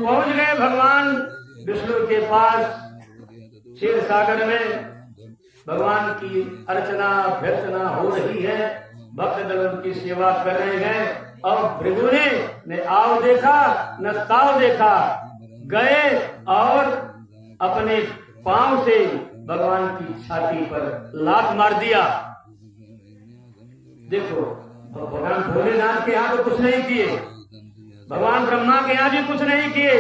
पहुंच गए भगवान विष्णु के पास। क्षीर सागर में भगवान की अर्चना अभ्यर्थना हो रही है। भक्त दल उनकी सेवा कर रहे हैं और भृगु ने न आव देखा न ताव देखा। गए और अपने पांव से भगवान की छाती पर लात मार दिया। देखो, भगवान भोलेनाथ के यहाँ तो कुछ नहीं किए, भगवान ब्रह्मा के यहाँ भी कुछ नहीं किए,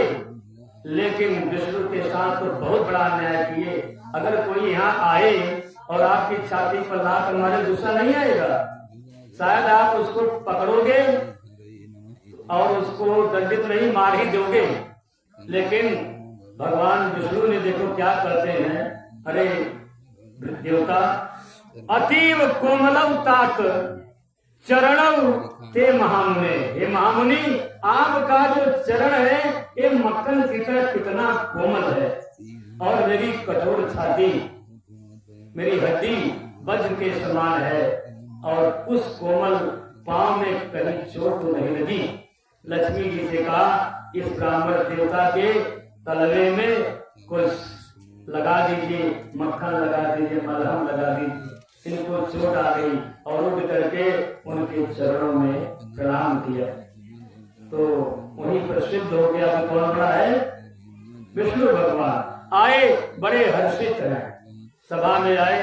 लेकिन विष्णु के साथ तो बहुत बड़ा अन्याय किए। अगर कोई यहाँ आए और आपकी छाती पर लात मारे, गुस्सा नहीं आएगा? शायद आप उसको पकड़ोगे और उसको दंडित नहीं, मार ही दोगे। लेकिन भगवान विष्णु ने देखो क्या करते हैं। अरे देवता, अतीव कोमलव तात चरणव ते महामुने। हे महामुनि, आपका जो चरण है ये मक्खन की तरह कितना कोमल है और मेरी कठोर छाती, मेरी हड्डी वज्र के समान है और उस कोमल पांव में कहीं चोट नहीं लगी। लक्ष्मी जी से कहा, इस ब्राह्मण देवता के तलवे में कुछ लगा दीजिए, मक्खन लगा दीजिए, मलहम लगा दीजिए। इनको चोट आ गई और उठ करके उनके चरणों में प्रणाम किया। तो बड़े हर्षित हैं। सभा में आए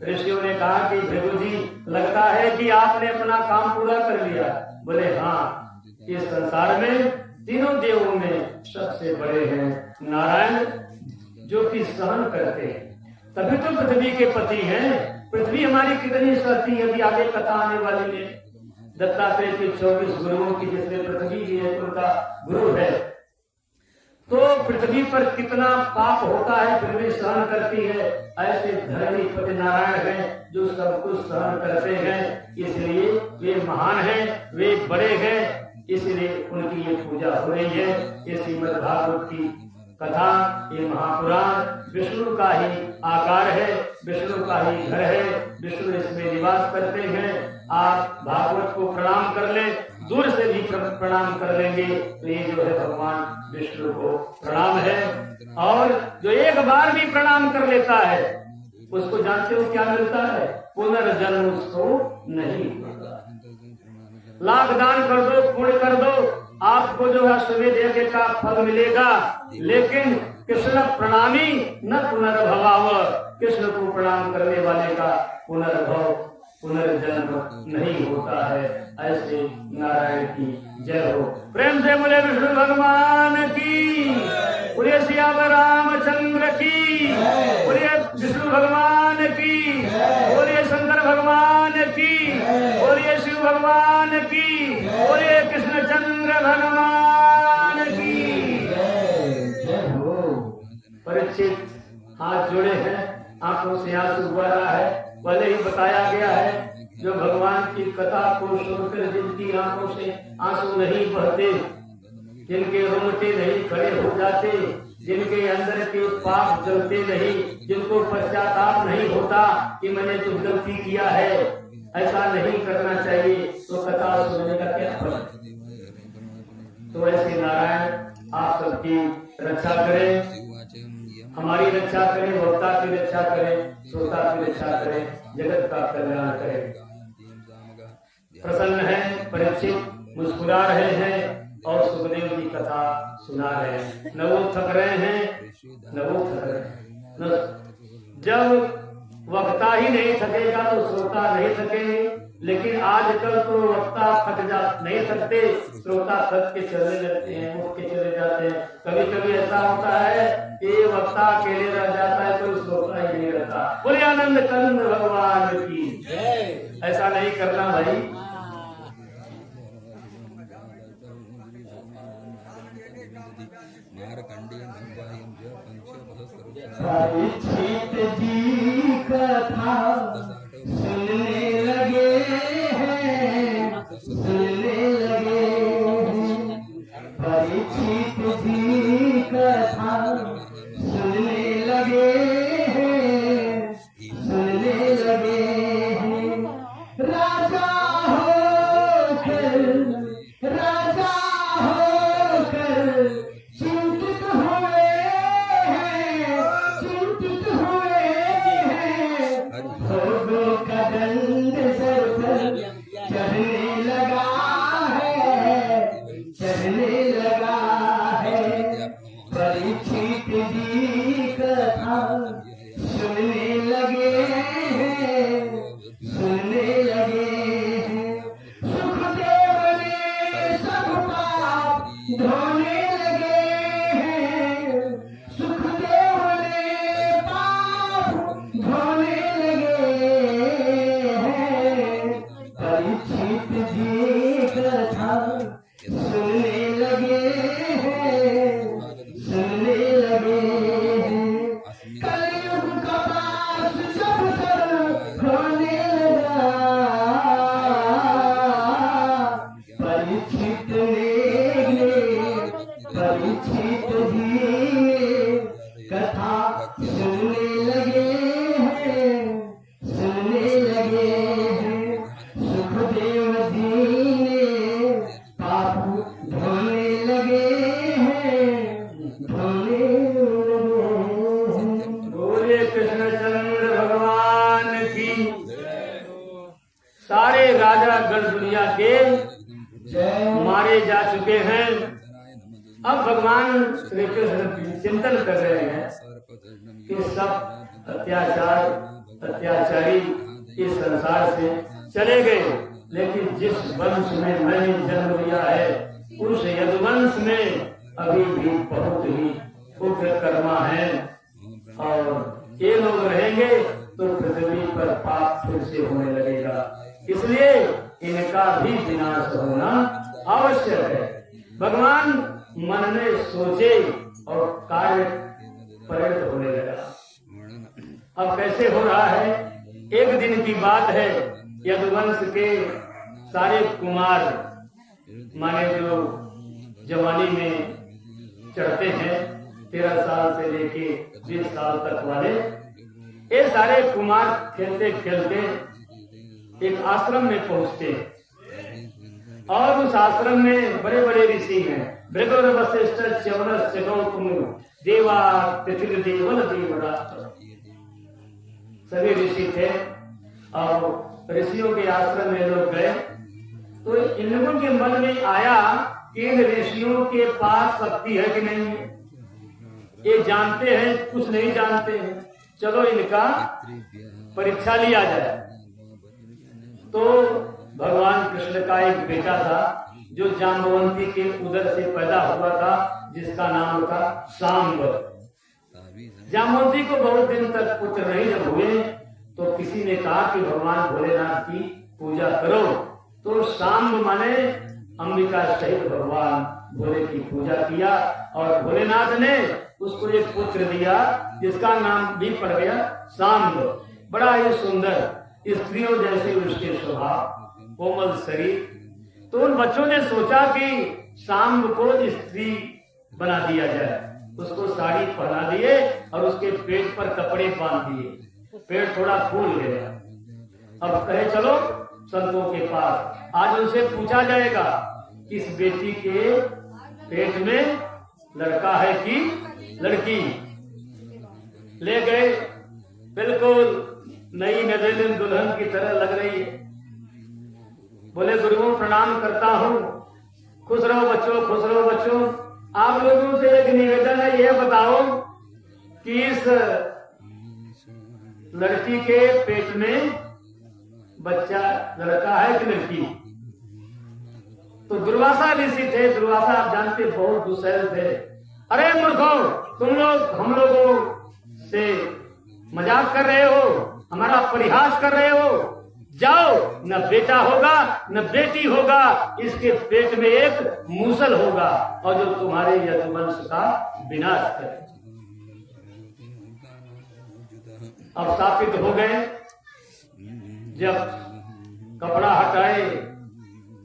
ऋषियों ने कहा कि भृगु जी, लगता है कि आपने अपना काम पूरा कर लिया। बोले हाँ, इस संसार में तीनों देवों में सबसे बड़े हैं नारायण, जो कि सहन करते हैं, तभी तो पृथ्वी के पति हैं। पृथ्वी हमारी कितनी सहती है, अभी आगे कथा आने वाली है। दत्तात्रेय के 24 गुरुओं की, जिसमें पृथ्वी भी एक उनका गुरु है। तो पृथ्वी पर कितना पाप होता है, फिर भी सहन करती है। ऐसे धर्मी पति नारायण हैं जो सब कुछ सहन करते हैं, इसलिए वे महान हैं, वे बड़े हैं, इसलिए उनकी ये पूजा हो रही है। ये श्रीमद् भागवत की कथा, ये महापुराण विष्णु का ही आकार है, विष्णु का ही घर है, विष्णु इसमें निवास करते हैं। आप भागवत को प्रणाम कर ले, दूर से भी प्रणाम कर लेंगे तो ये जो है भगवान विष्णु को प्रणाम है। और जो एक बार भी प्रणाम कर लेता है उसको जानते हो क्या मिलता है? पुनर्जन्म उसको नहीं होता। लाख दान कर दो, पुण्य कर दो, आपको जो है अश्वमेध यज्ञ का फल मिलेगा, लेकिन कृष्ण प्रणामी न पुनर्भवाव, कृष्ण को प्रणाम करने वाले का पुनर्भव, पुनर्जन्म नहीं होता है। ऐसे नारायण की जय हो। प्रेम से बोले विष्णु भगवान की, बोले सियावर रामचंद्र की, बोले विष्णु भगवान की, बोले शंकर भगवान की, बोले शिव भगवान की, बोले कृष्णचंद्र भगवान की जय हो। परीक्षित हाथ जोड़े हैं, आंखों से आंसू बह रहा है। पहले ही बताया गया है, जो भगवान की कथा को सुनकर जिनकी आंखों से आंसू नहीं बहते, जिनके रोंगटे नहीं खड़े हो जाते, जिनके अंदर के पाप जलते नहीं, जिनको पश्चाताप नहीं होता कि मैंने कुछ गलती किया है, ऐसा नहीं करना चाहिए, तो कथा सुनने का क्या फर्क। तो ऐसे नारायण आप सबकी रक्षा करें, हमारी रक्षा करें, वक्ता की रक्षा करें, श्रोता की रक्षा करें, जगत का कल्याण करें। प्रसन्न है परीक्षित, मुस्कुरा रहे हैं और सुखदेव की कथा सुना रहे हैं। न वो थक रहे हैं, न वो थक रहे हैं। जब वक्ता ही नहीं थकेगा तो श्रोता नहीं थकेंगे, लेकिन आजकल तो वक्ता नहीं थकते, श्रोता थक के चले जाते हैं, उठ के चले जाते हैं। कभी कभी ऐसा होता है कि वक्ता अकेले रह जाता है, कोई श्रोता ही नहीं रहता। बोले आनंद कंद भगवान की जय। ऐसा नहीं करना भाई। परीक्षित जी कथा सुनने लगे हैं, सुनने लगे हैं। परीक्षित जी कथा सुनने लगे हैं, सुनने लगे हैं। राजा होकर, राजा होकर चिंतित हुए हैं, चिंतित हुए हैं। भोगों का दंड सर पर चढ़ने लगा है, चढ़ने लगा है। परीक्षित जी कथा सुनने लगे हैं, सुनने लगे हैं। सुखदेव ने सब पाप धोने लगे हैं, सुखदेव ने पाप धोने लगे हैं। परीक्षित जी कथा सुनने लगे हैं, सुनने लगे हैं। कलयुग का पास सब सर होने लगा। परीक्षित परीक्षित जी ने कथा सुनने लगे हैं, सुनने लगे हैं। सुखदेव जी ने पाप धोने लगे हैं, धोने लगे हैं। बोले कृष्णचंद्र भगवान की। सारे राजा गण दुनिया के मारे जा चुके हैं। अब भगवान श्री कृष्ण चिंतन कर रहे हैं कि सब अत्याचारी इस संसार से चले गए, लेकिन जिस वंश में मैंने जन्म लिया है उस यदुवंश में अभी भी बहुत ही उग्र कर्मा है, और ये लोग रहेंगे तो पृथ्वी पर पाप फिर से होने लगेगा, इसलिए इनका भी विनाश होना आवश्यक है। भगवान मन में सोचे और कार्य परिणत होने लगा। अब कैसे हो रहा है? एक दिन की बात है, यदुवंश के सारे कुमार माने जो जवानी में चढ़ते हैं 13 साल से लेके 20 साल तक वाले, ये सारे कुमार खेलते खेलते एक आश्रम में पहुंचते हैं, और उस आश्रम में बड़े बड़े ऋषि हैं, भृगु वशिष्ठ च्यवनश्च गौतम देवा तिथिर देवल देवरात्र, सभी ऋषि थे। और ऋषियों के आश्रम में लोग गए तो इन लोगों के मन में आया कि इन ऋषियों के पास शक्ति है कि नहीं है, ये जानते हैं कुछ नहीं जानते हैं, चलो इनका परीक्षा लिया जाए। तो भगवान कृष्ण का एक बेटा था जो जाम्बवंती के उदर से पैदा हुआ था, जिसका नाम था सांब। जाम्बवंती को बहुत दिन तक पुत्र नहीं जब हुए तो किसी ने कहा कि भगवान भोलेनाथ की पूजा करो, तो सांब माने अंबिका सहित भगवान भोले की पूजा किया, और भोलेनाथ ने उसको एक पुत्र दिया जिसका नाम भी पड़ गया सांब। बड़ा ही सुंदर, स्त्रियों जैसे उसके स्वभाव, कोमल शरीर। तो उन बच्चों ने सोचा कि सांब को स्त्री बना दिया जाए, उसको साड़ी पहना दिए और उसके पेट पर कपड़े बांध दिए, पेट थोड़ा फूल गया। अब कहे चलो संतों के पास, आज उनसे पूछा जाएगा इस बेटी के पेट में लड़का है कि लड़की। ले गए, बिल्कुल नई नवेली दुल्हन की तरह लग रही है। बोले गुरुओं प्रणाम करता हूँ, खुश रहो बच्चों, खुश रहो बच्चों। आप लोगों से एक निवेदन है, ये बताओ कि इस लड़की के पेट में बच्चा लड़का है कि लड़की? तो दुर्वासा ऋषि थे, दुर्वासा आप जानते बहुत दुष्ट थे। अरे मूर्खों, तुम लोग हम लोगों से मजाक कर रहे हो, हमारा परिहास कर रहे हो, जाओ, न बेटा होगा न बेटी होगा, इसके पेट में एक मूसल होगा और जो तुम्हारे यदुवंश का विनाश करे। अब स्थापित हो गए, जब कपड़ा हटाए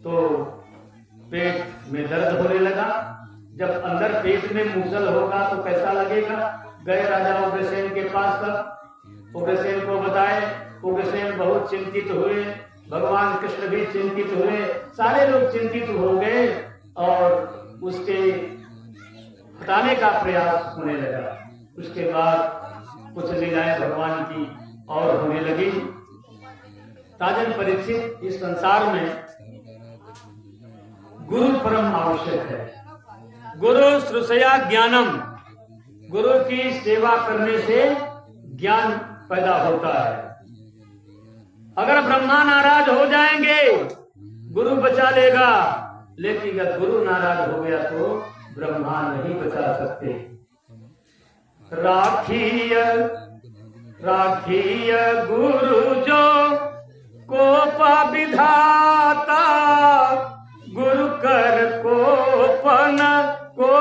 तो पेट में दर्द होने लगा। जब अंदर पेट में मूसल होगा तो कैसा लगेगा? गए राजा उग्रसेन के पास, तक उग्रसेन को बताए। उग्रसेन बहुत चिंतित हुए, भगवान कृष्ण भी चिंतित हुए, सारे लोग चिंतित हो गए और उसके हटाने का प्रयास होने लगा। उसके बाद कुछ लीलाएं भगवान की और होने लगी। राजन परीक्षित, इस संसार में गुरु परम आवश्यक है। गुरु श्रुषया ज्ञानम, गुरु की सेवा करने से ज्ञान पैदा होता है। अगर ब्रह्मा नाराज हो जाएंगे गुरु बचा लेगा, लेकिन अगर गुरु नाराज हो गया तो ब्रह्मा नहीं बचा सकते। राखिय गुरु जो कोप विधाता, गुरु कर कोपन को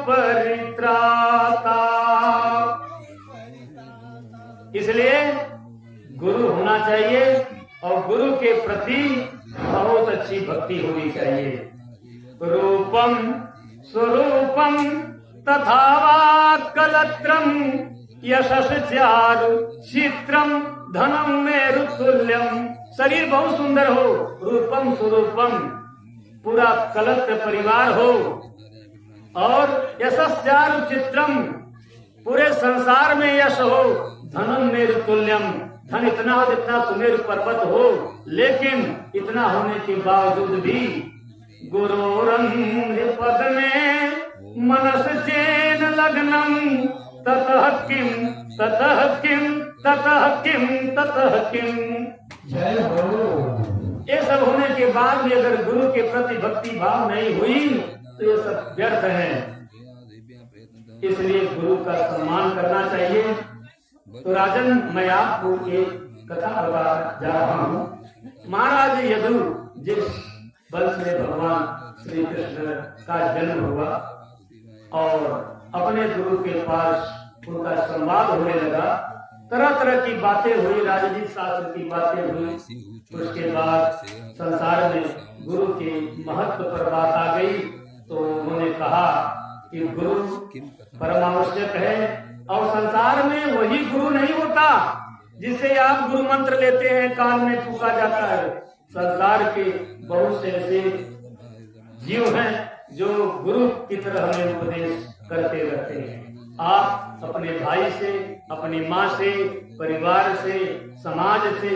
परित्राता। इसलिए गुरु होना चाहिए और गुरु के प्रति बहुत अच्छी भक्ति होनी चाहिए। रूपम स्वरूपम तथा वा कलत्रम, यशस चारु चित्रम धनम में रुतुल्यम। शरीर बहुत सुंदर हो, रूपम स्वरूपम, पूरा कलत्र परिवार हो, और यशस चारु चित्रम, पूरे संसार में यश हो, धनम में रुतुल्यम, धन इतना हो जितना सुमेरु पर्वत हो, लेकिन इतना होने के बावजूद भी गुरोरंग पद में मनस चेन लग्नम, ततः किम ततः किम ततः किम ततः किम। जय हो। ये सब होने के बाद भी अगर गुरु के प्रति भक्ति भाव नहीं हुई तो ये सब व्यर्थ है। इसलिए गुरु का सम्मान करना चाहिए। तो राजन, मैं आपको एक कथा बता जा रहा हूँ। महाराज यदु जिस वंश में भगवान श्री कृष्ण का जन्म हुआ और अपने गुरु के पास उनका संवाद होने लगा, तरह तरह की बातें हुई, राजनीति शास्त्र की बातें हुई। उसके बाद संसार में गुरु के महत्व पर बात आ गई तो उन्होंने कहा कि गुरु परम आवश्यक है और संसार में वही गुरु नहीं होता जिसे आप गुरु मंत्र लेते हैं, कान में फूका जाता है। संसार के बहुत से ऐसे जीव हैं जो गुरु की तरह हमें उपदेश करते रहते हैं। आप अपने भाई से, अपनी माँ से, परिवार से, समाज से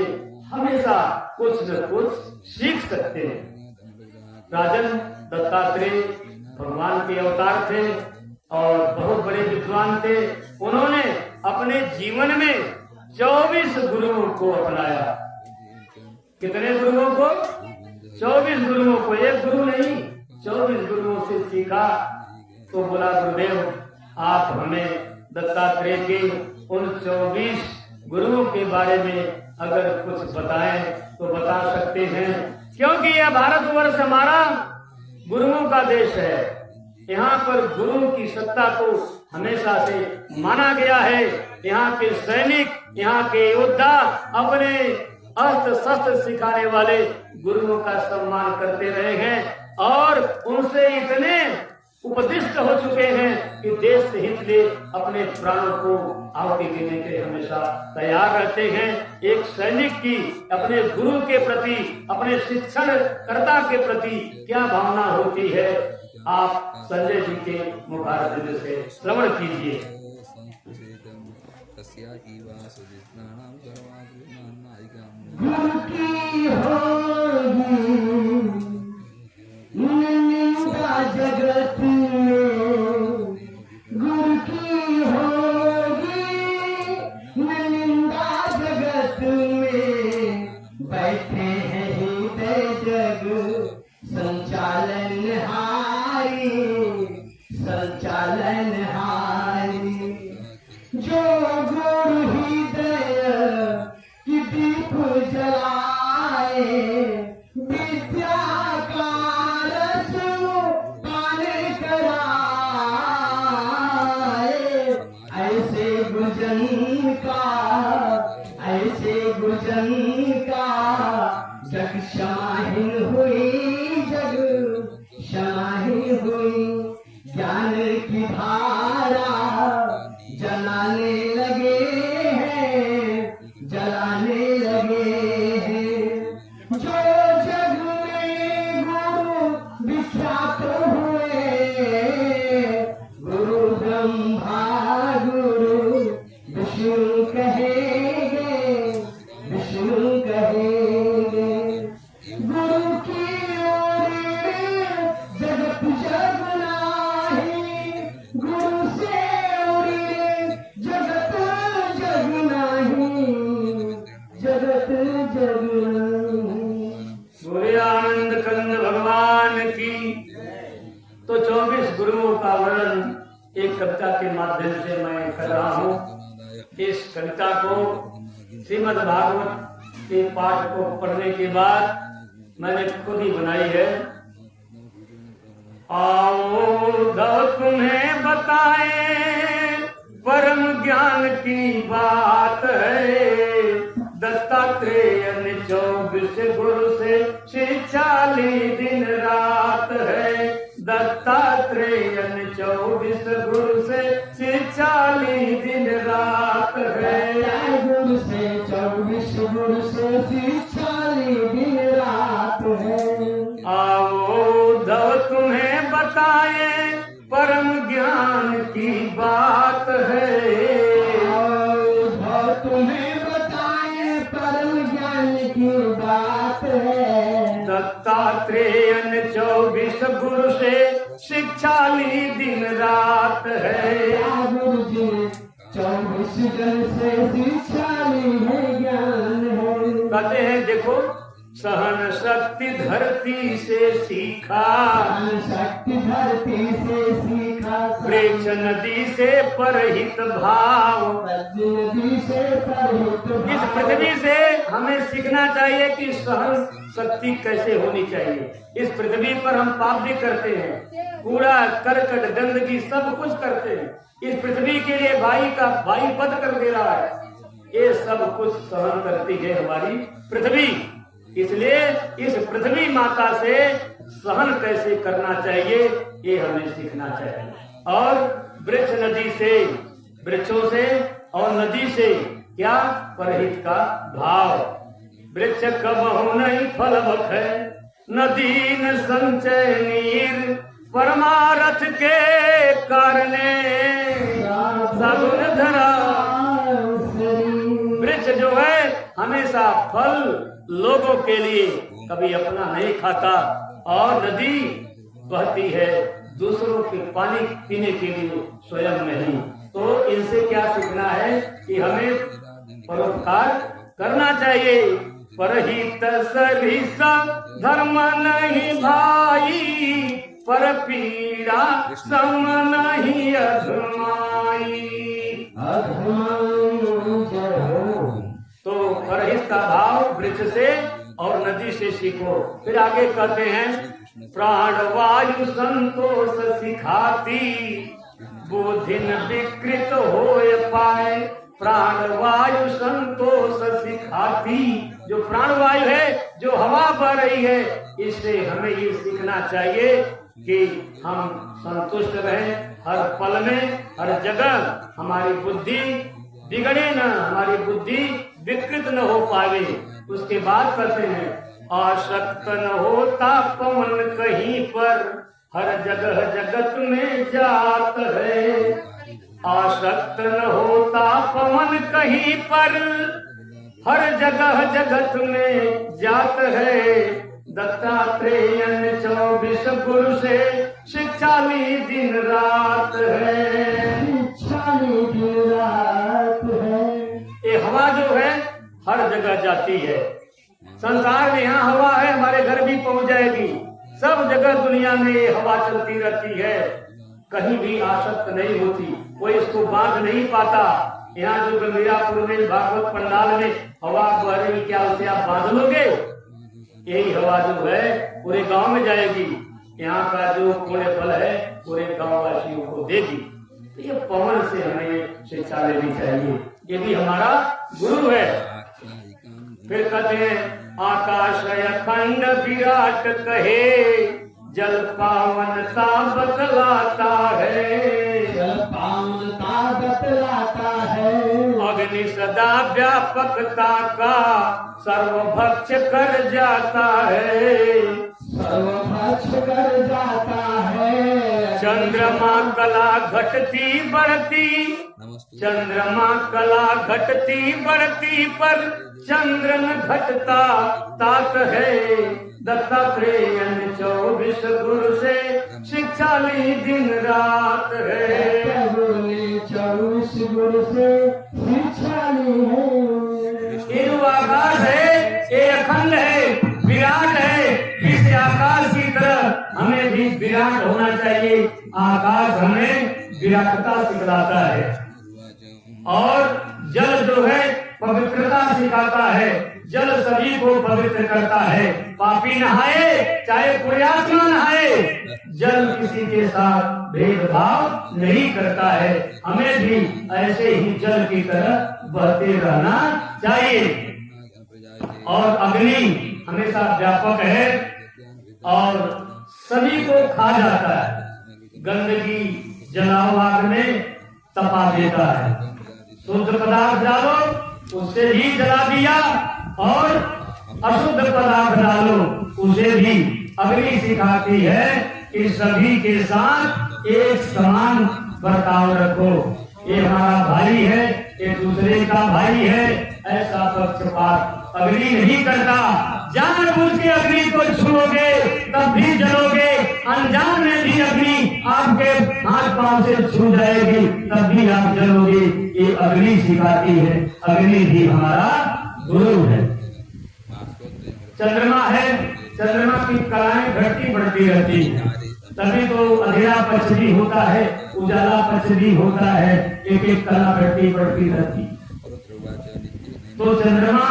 हमेशा कुछ न कुछ सीख सकते हैं। राजन, दत्तात्रेय भगवान के अवतार थे और बहुत बड़े विद्वान थे। उन्होंने अपने जीवन में 24 गुरुओं को अपनाया। कितने गुरुओं को? 24 गुरुओं को, एक गुरु नहीं, 24 गुरुओं से सीखा। तो बोला, गुरुदेव आप हमें दत्तात्रेय के उन 24 गुरुओं के बारे में अगर कुछ बताएं तो बता सकते हैं, क्योंकि यह भारतवर्ष हमारा गुरुओं का देश है। यहाँ पर गुरु की सत्ता को हमेशा से माना गया है। यहाँ के सैनिक, यहाँ के योद्धा अपने अस्त्र शस्त्र सिखाने वाले गुरुओं का सम्मान करते रहे हैं और उनसे इतने उपदिष्ट हो चुके हैं कि देश हित में अपने प्राणों को आहुति देने के हमेशा तैयार रहते हैं। एक सैनिक की अपने गुरु के प्रति, अपने शिक्षणकर्ता के प्रति क्या भावना होती है, आप संजय जी के मुखारबिंद से श्रवण कीजिए। गुरु की होगी निंदा जगत में, गुरु की होगी निंदा जगत में, बैठे हैं हृदय जग संचालन हारी, संचालन हारी। जो गुरु हृदय की दीप जलाए, विद्या का रस पान कराए, ऐसे गुजन का, ऐसे गुजन का जग समाहीन हुई, जग समाहीन हुई। ज्ञान की धारा जलाने लगे हैं, जलाने लगे हैं। जो जग में गुरु विख्यात हुए, गुरु ब्रह्मा गुरु विष्णु कहेंगे, विष्णु कहेंगे। गुरु की ओर जगत जग नाही, गुरु से उड़े जगत जग नाही, जगत जग नाही। सूर्य आनंद कंद भगवान की। तो 24 गुरुओं का वर्णन एक कविता के माध्यम से मैं कर रहा हूँ। इस कविता को श्रीमद् भागवत के पाठ को पढ़ने के बाद मैंने खुद ही बनाई है। आओ दो तुम्हें बताए परम ज्ञान की बात है, दत्तात्रेय ने 24 गुरु से शिक्षा ली दिन रात है, दत्तात्रेय ने 24 गुरु से शिक्षा ली दिन रात है। गुरु से 24 गुरु से शिक्षा ली दिन रात है। आओ दो तुम्हें बताए परम ज्ञान की बात है, आओ तुम्हें बताए परम ज्ञान की बात है। दत्तात्रेय ने 24 गुरु से शिक्षा ली दिन रात है। गुरु जी जन से शिक्षा ली है, ज्ञान है। कहते हैं देखो, सहन शक्ति धरती से सीखा, सहन शक्ति धरती से सीखा, वृक्ष नदी से परहित भाव। नदी से परहित भाव। इस पृथ्वी से हमें सीखना चाहिए कि सहन शक्ति कैसे होनी चाहिए। इस पृथ्वी पर हम पाप भी करते हैं, कूड़ा करकट गंदगी सब कुछ करते हैं। इस पृथ्वी के लिए भाई वध कर दे रहा है, ये सब कुछ सहन करती है हमारी पृथ्वी। इसलिए इस पृथ्वी माता से सहन कैसे करना चाहिए ये हमें सीखना चाहिए। और वृक्ष नदी से, वृक्षों से और नदी से क्या परहित का भाव। वृक्ष कबहु नहीं फल बखै, नदी न संचय नीर, परमारथ के कारणे सगुन धरा। वृक्ष जो है हमेशा फल लोगों के लिए, कभी अपना नहीं खाता। और नदी बहती है दूसरों के पानी पीने के लिए, स्वयं नहीं। तो इनसे क्या सीखना है कि हमें परोपकार करना चाहिए। परहित सरिस धर्म नहीं भाई, पर पीड़ा सम नहीं अधमाई। तो परहित का भाव वृक्ष से और नदी से सीखो। फिर आगे कहते हैं, प्राण वायु संतोष सिखाती, बुद्धि न विकृत होय पाए। प्राण वायु संतोष सिखाती, जो प्राण वायु है, जो हवा बह रही है, इससे हमें ये सीखना चाहिए कि हम संतुष्ट रहें हर पल में, हर जगह। हमारी बुद्धि बिगड़े न, हमारी बुद्धि विकृत न हो पावे। उसके बाद कहते हैं, आसक्त न होता पवन कहीं पर, हर जगह जगत में जात है। आसक्त न होता पवन कहीं पर, हर जगह जगत में जात है। दत्तात्रेय ने 24 गुरु से शिक्षा ली दिन रात है। शिक्षा ली दिन रात है। ये हवा जो है हर जगह जाती है। संसार में यहाँ हवा है, हमारे घर भी पहुँच जाएगी। सब जगह दुनिया में ये हवा चलती रहती है, कहीं भी आसक्त नहीं होती, कोई इसको बांध नहीं पाता। यहाँ जो गंभीरापुर में भागवत पंडाल में हवा बह रही, क्या उसे आप बांध लोगे? यही हवा जो है पूरे गांव में जाएगी, यहाँ का जो पुण्य फल है पूरे गांव वासियों को देगी। तो ये पवन से हमें शिक्षा लेनी चाहिए, ये भी हमारा गुरु है। फिर कहते हैं, आकाश अखंड विराट कहे, जल पावनता बतलाता है। जल पावनता बतलाता है। अग्नि सदा व्यापकता का सर्वभक्ष कर जाता है। सर्वभक्ष कर जाता है। चंद्रमा कला घटती बढ़ती, चंद्रमा कला घटती बढ़ती, पर चंद्र न घटता तात है। दत्तात्रेय ने 24 गुरु से शिक्षा ली दिन रात है। 24 गुरु से शिक्षा ली है। ये जो आकाश है ये अखंड है, विराट है। इस आकाश की तरह हमें भी विराट होना चाहिए। आकाश हमें विराटता सिखलाता है और जल जो है पवित्रता सिखाता है। जल सभी को पवित्र करता है। पापी नहाए चाहे पुण्यात्मा नहाए, जल किसी के साथ भेदभाव नहीं करता है। हमें भी ऐसे ही जल की तरह बहते रहना चाहिए। और अग्नि हमेशा व्यापक है और सभी को खा जाता है। गंदगी जलाओ आग में तपा देता है। शुद्ध पदार्थ डालो उसे भी जला दिया और अशुद्ध पदार्थ डालो उसे भी। अग्नि सिखाती है कि सभी के साथ एक समान बर्ताव रखो। ये हमारा भाई है, ये दूसरे का भाई है, ऐसा पक्षपात अग्नि नहीं करता। जानबूझ के अग्नि को छुओगे तब भी जलोगे, अनजान में भी अग्नि आपके हाथ पांव से छू जाएगी तब भी आप जलोगे। ये अग्नि सिखाती है, अग्नि भी हमारा गुरु है। चंद्रमा है, चंद्रमा की कलाएं घटती बढ़ती रहती है, तभी तो अंधेरा पक्ष भी होता है, उजाला पक्ष भी होता है, एक एक कला घटती बढ़ती रहती। तो चंद्रमा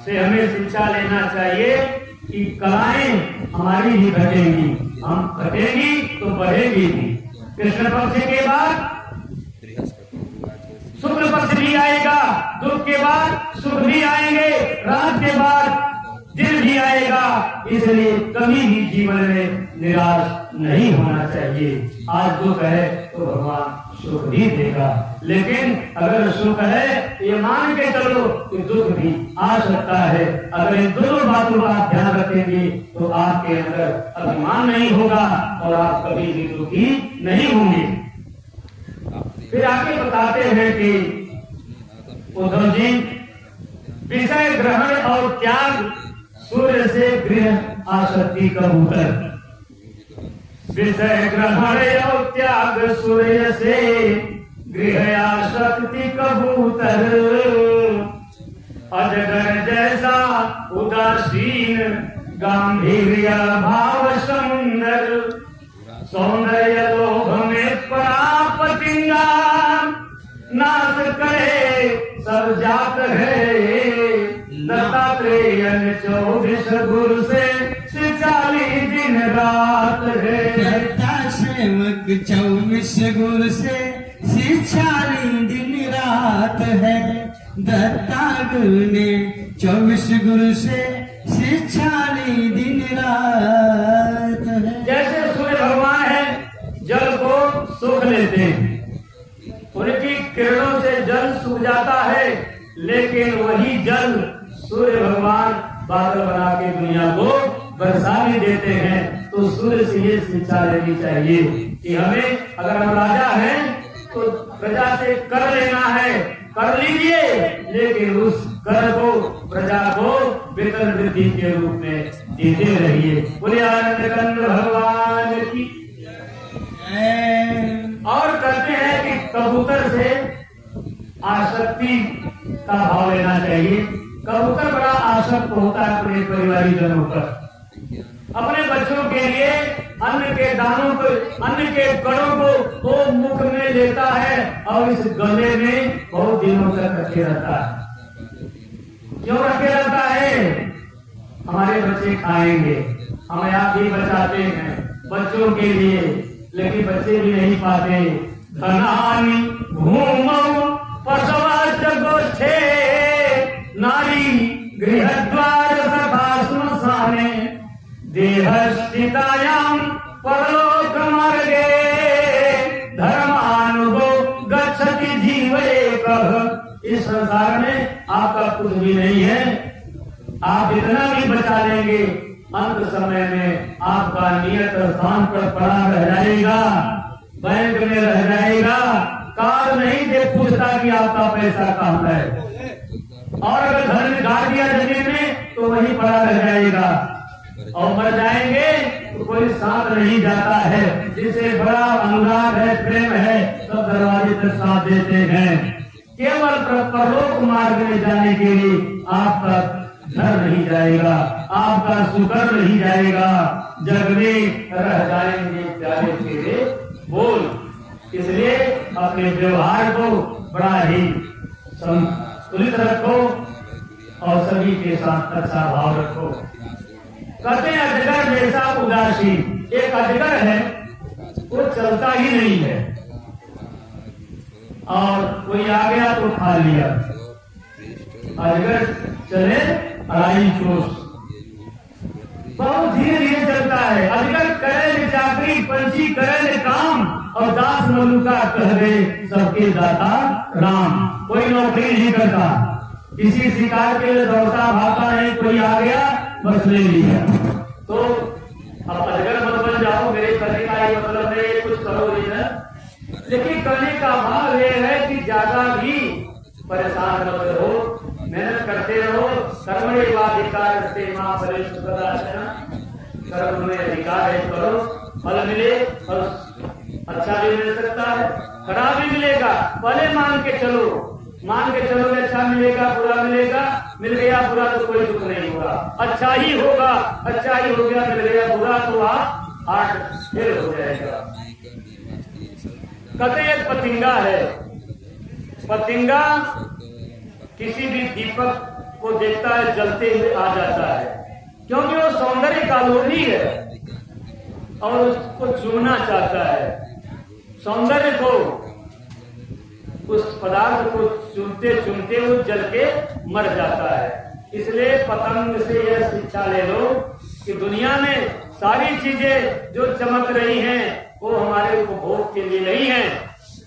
से हमें शिक्षा लेना चाहिए कि कलाएं हमारी ही घटेंगी, हम घटेंगी तो बढ़ेगी भी। कृष्ण पक्ष के बाद शुक्ल पक्ष भी आएगा, दुख के बाद सुख भी आएंगे, रात के बाद दिन भी आएगा। इसलिए कभी भी जीवन में निराश नहीं होना चाहिए। आज दुख है तो भगवान सुख भी देगा, लेकिन अगर सुख है ये मान के चलो कि दुख भी आ सकता है। अगर इन दोनों बातों का आप ध्यान रखेंगे तो आपके अंदर अभिमान नहीं होगा और आप कभी भी दुखी नहीं होंगे। फिर आगे बताते हैं कि उद्धव जी, विषय ग्रहण और त्याग सूर्य से गृह आसक्ति कबूतर। विषय ग्रहण और त्याग सूर्य से गृह आसक्ति कबूतर। अजगर जैसा उदासीन गांधीर्य भाव समुंदर। सौंदर्य लोभ में पड़ा पतिंगा, नाश करे सब जात है। दत्तात्रेय 24 गुरु से 40 दिन रात है। दत्ता सेवक 24 गुरु से 40 दिन रात है। दत्ता गुरु ने 24 गुरु से 40 दिन रात है। जैसे सूर्य भगवान है, जल को सूख लेते हैं, उनकी किरणों से जल सूख जाता है, लेकिन वही जल सूर्य भगवान बादल बना के दुनिया को बरसा भी देते हैं। तो सूर्य से ये शिक्षा लेनी चाहिए कि हमें, अगर हम राजा हैं तो प्रजा से कर लेना है, कर लीजिए, लेकिन उस कर को प्रजा को वेतन वृद्धि के रूप में देते रहिए। बोले आनंद कंद भगवान की। और कहते हैं कि कबूतर से आसक्ति का भाव लेना चाहिए। कबूतर बड़ा आसक्त होता है अपने परिवारीजनों पर। अपने बच्चों के लिए अन्न के दानों को, अन्न के कणों को वो मुख में लेता है और इस गले में बहुत दिनों तक रखे रहता है। क्यों रखे रहता है? हमारे बच्चे खाएंगे, हमें आप भी बचाते हैं बच्चों के लिए, लेकिन बच्चे भी नहीं पाते। धनानि भूमौ पशवस्य गोष्ठे, नारी गृहद्वार सखा श्मशाने, देहस्थितायां परलोक मार्गे, धर्मानुगो गच्छति जीव एकः। इस संसार में आपका कुछ भी नहीं है, आप जितना भी बचा लेंगे अंत समय में आपका नियत स्थान पर पड़ा रह जाएगा, बैंक में रह जाएगा, कार नहीं दे पूछता कि आपका पैसा कहाँ है। और अगर घर में गाड़ दिया जमीन में तो वहीं पड़ा रह जाएगा, और मर जाएंगे तो कोई साथ नहीं जाता है। जिसे बड़ा अनुराग है, प्रेम है, सब दरवाजे तक साथ देते हैं। केवल परलोक मार्ग में जाने के लिए आपका घर नहीं जाएगा, आपका सुकर नहीं जाएगा, जग में रह जाएंगे प्यारे तेरे बोल। इसलिए अपने व्यवहार को बड़ा ही संतुलित रखो और सभी के साथ अच्छा भाव रखो। कहते हैं अजगर जैसा उदासीन। एक अजगर है, वो चलता ही नहीं है, और कोई आ गया तो खा लिया। अजगर चले अड़ाई कोस, बहुत धीरे धीरे चलता है। अजगर करे चाकरी, पंछी करे काम, और दास मलुका कह गए सबके दाता राम। कोई नौकरी नहीं करता, किसी शिकार के लिए दौड़ता भागता नहीं, कोई आ गया बस ले लिया। तो अब अजगर मत बन जाओ, मेरे करने का ये मतलब नहीं कुछ करो नहीं है, लेकिन करने का भाव ये है कि ज्यादा भी परेशान मत रहो, मेहनत करते रहो। कर्मण्येवाधिकार से मां फलेषु कदाचन, कर्म में अधिकार है, करो, फल मिले, फल अच्छा भी मिल सकता है, खराब भी मिलेगा। पहले मान के चलो कि अच्छा मिलेगा, बुरा मिलेगा, मिल गया बुरा तो कोई दुख नहीं होगा, अच्छा ही होगा, अच्छा ही हो गया, मिल गया बुरा तो आप 8 फेल हो जाएगा। कहते एक पतिंगा है, पतिंगा किसी भी दीपक को देखता है जलते हुए आ जाता है, क्योंकि वो सौंदर्य का लोभी है और उसको चूमना चाहता है। सौंदर्य को, उस पदार्थ को चूमते चूमते वो जल के मर जाता है। इसलिए पतंग से यह शिक्षा ले लो कि दुनिया में सारी चीजें जो चमक रही हैं वो हमारे उपभोग के लिए नहीं है।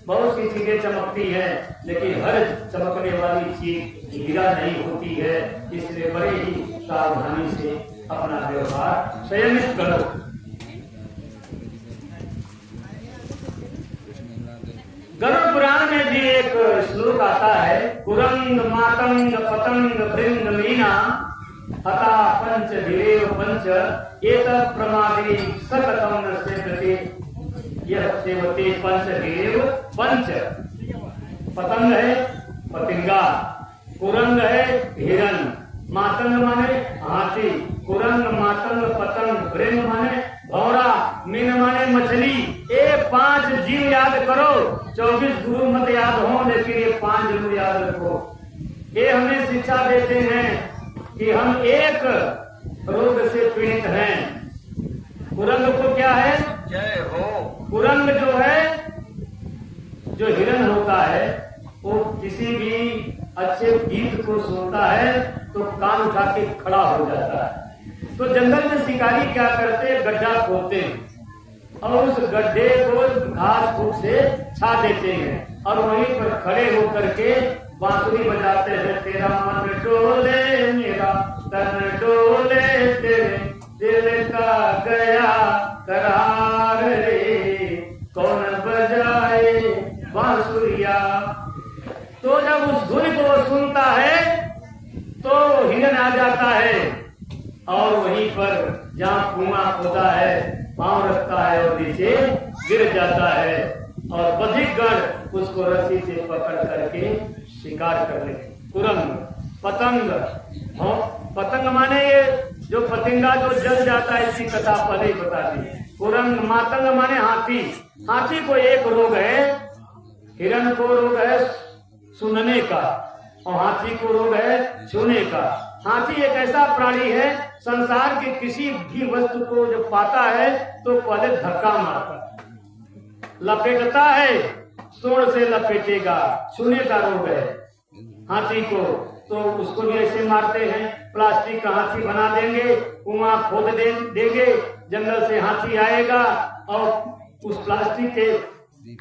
बहुत सी चीजें चमकती हैं, लेकिन हर चमकने वाली चीज हीरा नहीं होती है। इसलिए बड़े ही सावधानी से अपना व्यवहार संयमित करो। गरुड़ पुराण में भी एक श्लोक आता है, कुरंग मातंग पतंग भृंग मीना हता पंच धीरेव पंच एतत् प्रमादे सकतम न सेवते यह सेवते पंच धीरेव पंच। पतंग है पतिंगा, कुरंग है हिरण, मातंग माने हाथी, कुरंग मातंग पतंग, भृंग माने भौरा, मीन माने मछली। ये 5 जीव याद करो, 24 गुरु मत याद हो, लेकिन ये 5 जरूर याद रखो। ये हमें शिक्षा देते हैं कि हम एक रोग से पीड़ित हैं। कुरंग को क्या है? जय हो। कुरंग जो है, जो हिरण होता है, वो किसी भी अच्छे गीत को सुनता है तो कान उठा के खड़ा हो जाता है। तो जंगल में शिकारी क्या करते हैं, गड्ढा खोदते हैं और उस गड्ढे को घास फूस से छा देते हैं और वहीं पर खड़े होकर के बांसुरी बजाते हैं। तेरा मन डोले मेरा तन डोले, तेरे दिल का गया करार रे, कौन बजाए बांसुरिया। तो जब उस धुन को सुनता है तो हिरण आ जाता है और वहीं पर जहाँ कुआं खोदा है पांव रखता है और नीचे गिर जाता है और बधिकगण उसको रस्सी से पकड़ करके शिकार कर ले। कुरंग, पतंग, पतंग माने ये जो पतिंगा जो जल जाता है, इसकी कथा पहले ही बता दी। कुरंग, मातंग माने हाथी, हाथी को एक रोग है, हिरण को रोग है सुनने का और हाथी को रोग है छूने का। हाथी एक ऐसा प्राणी है, संसार के किसी भी वस्तु को जब पाता है तो पहले धक्का मारता है, लपेटता है, सोड़ से लपेटेगा, छूने का रोग है हाथी को। तो उसको भी ऐसे मारते हैं, प्लास्टिक का हाथी बना देंगे, कुआं खोद देंगे, जंगल से हाथी आएगा और उस प्लास्टिक के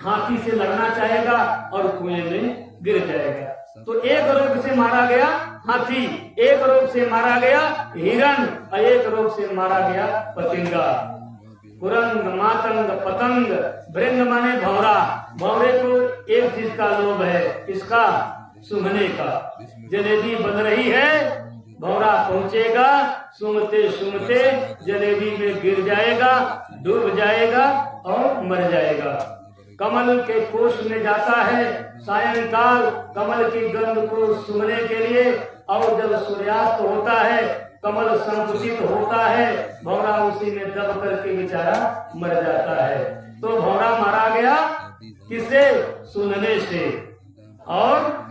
हाथी से लड़ना चाहेगा और कुएं में गिर जाएगा। तो एक रोग से मारा गया हाथी, एक रोग से मारा गया हिरण और एक रोग से मारा गया पतिंगा। कुरंग, मातंग, पतंग, भृंग माने भौरा, भौरे को एक चीज का लोभ है, इसका सूंघने का। जलेबी बन रही है, भौरा पहुंचेगा, सूंघते सूंघते जलेबी में गिर जाएगा, डूब जाएगा और मर जाएगा। कमल के कोष में जाता है सायंकाल कमल की गंध को सूंघने के लिए, और जब सूर्यास्त होता है कमल संकुचित होता है, भौरा उसी में दब करके बेचारा मर जाता है। तो भौरा मारा गया किससे? सूंघने से। और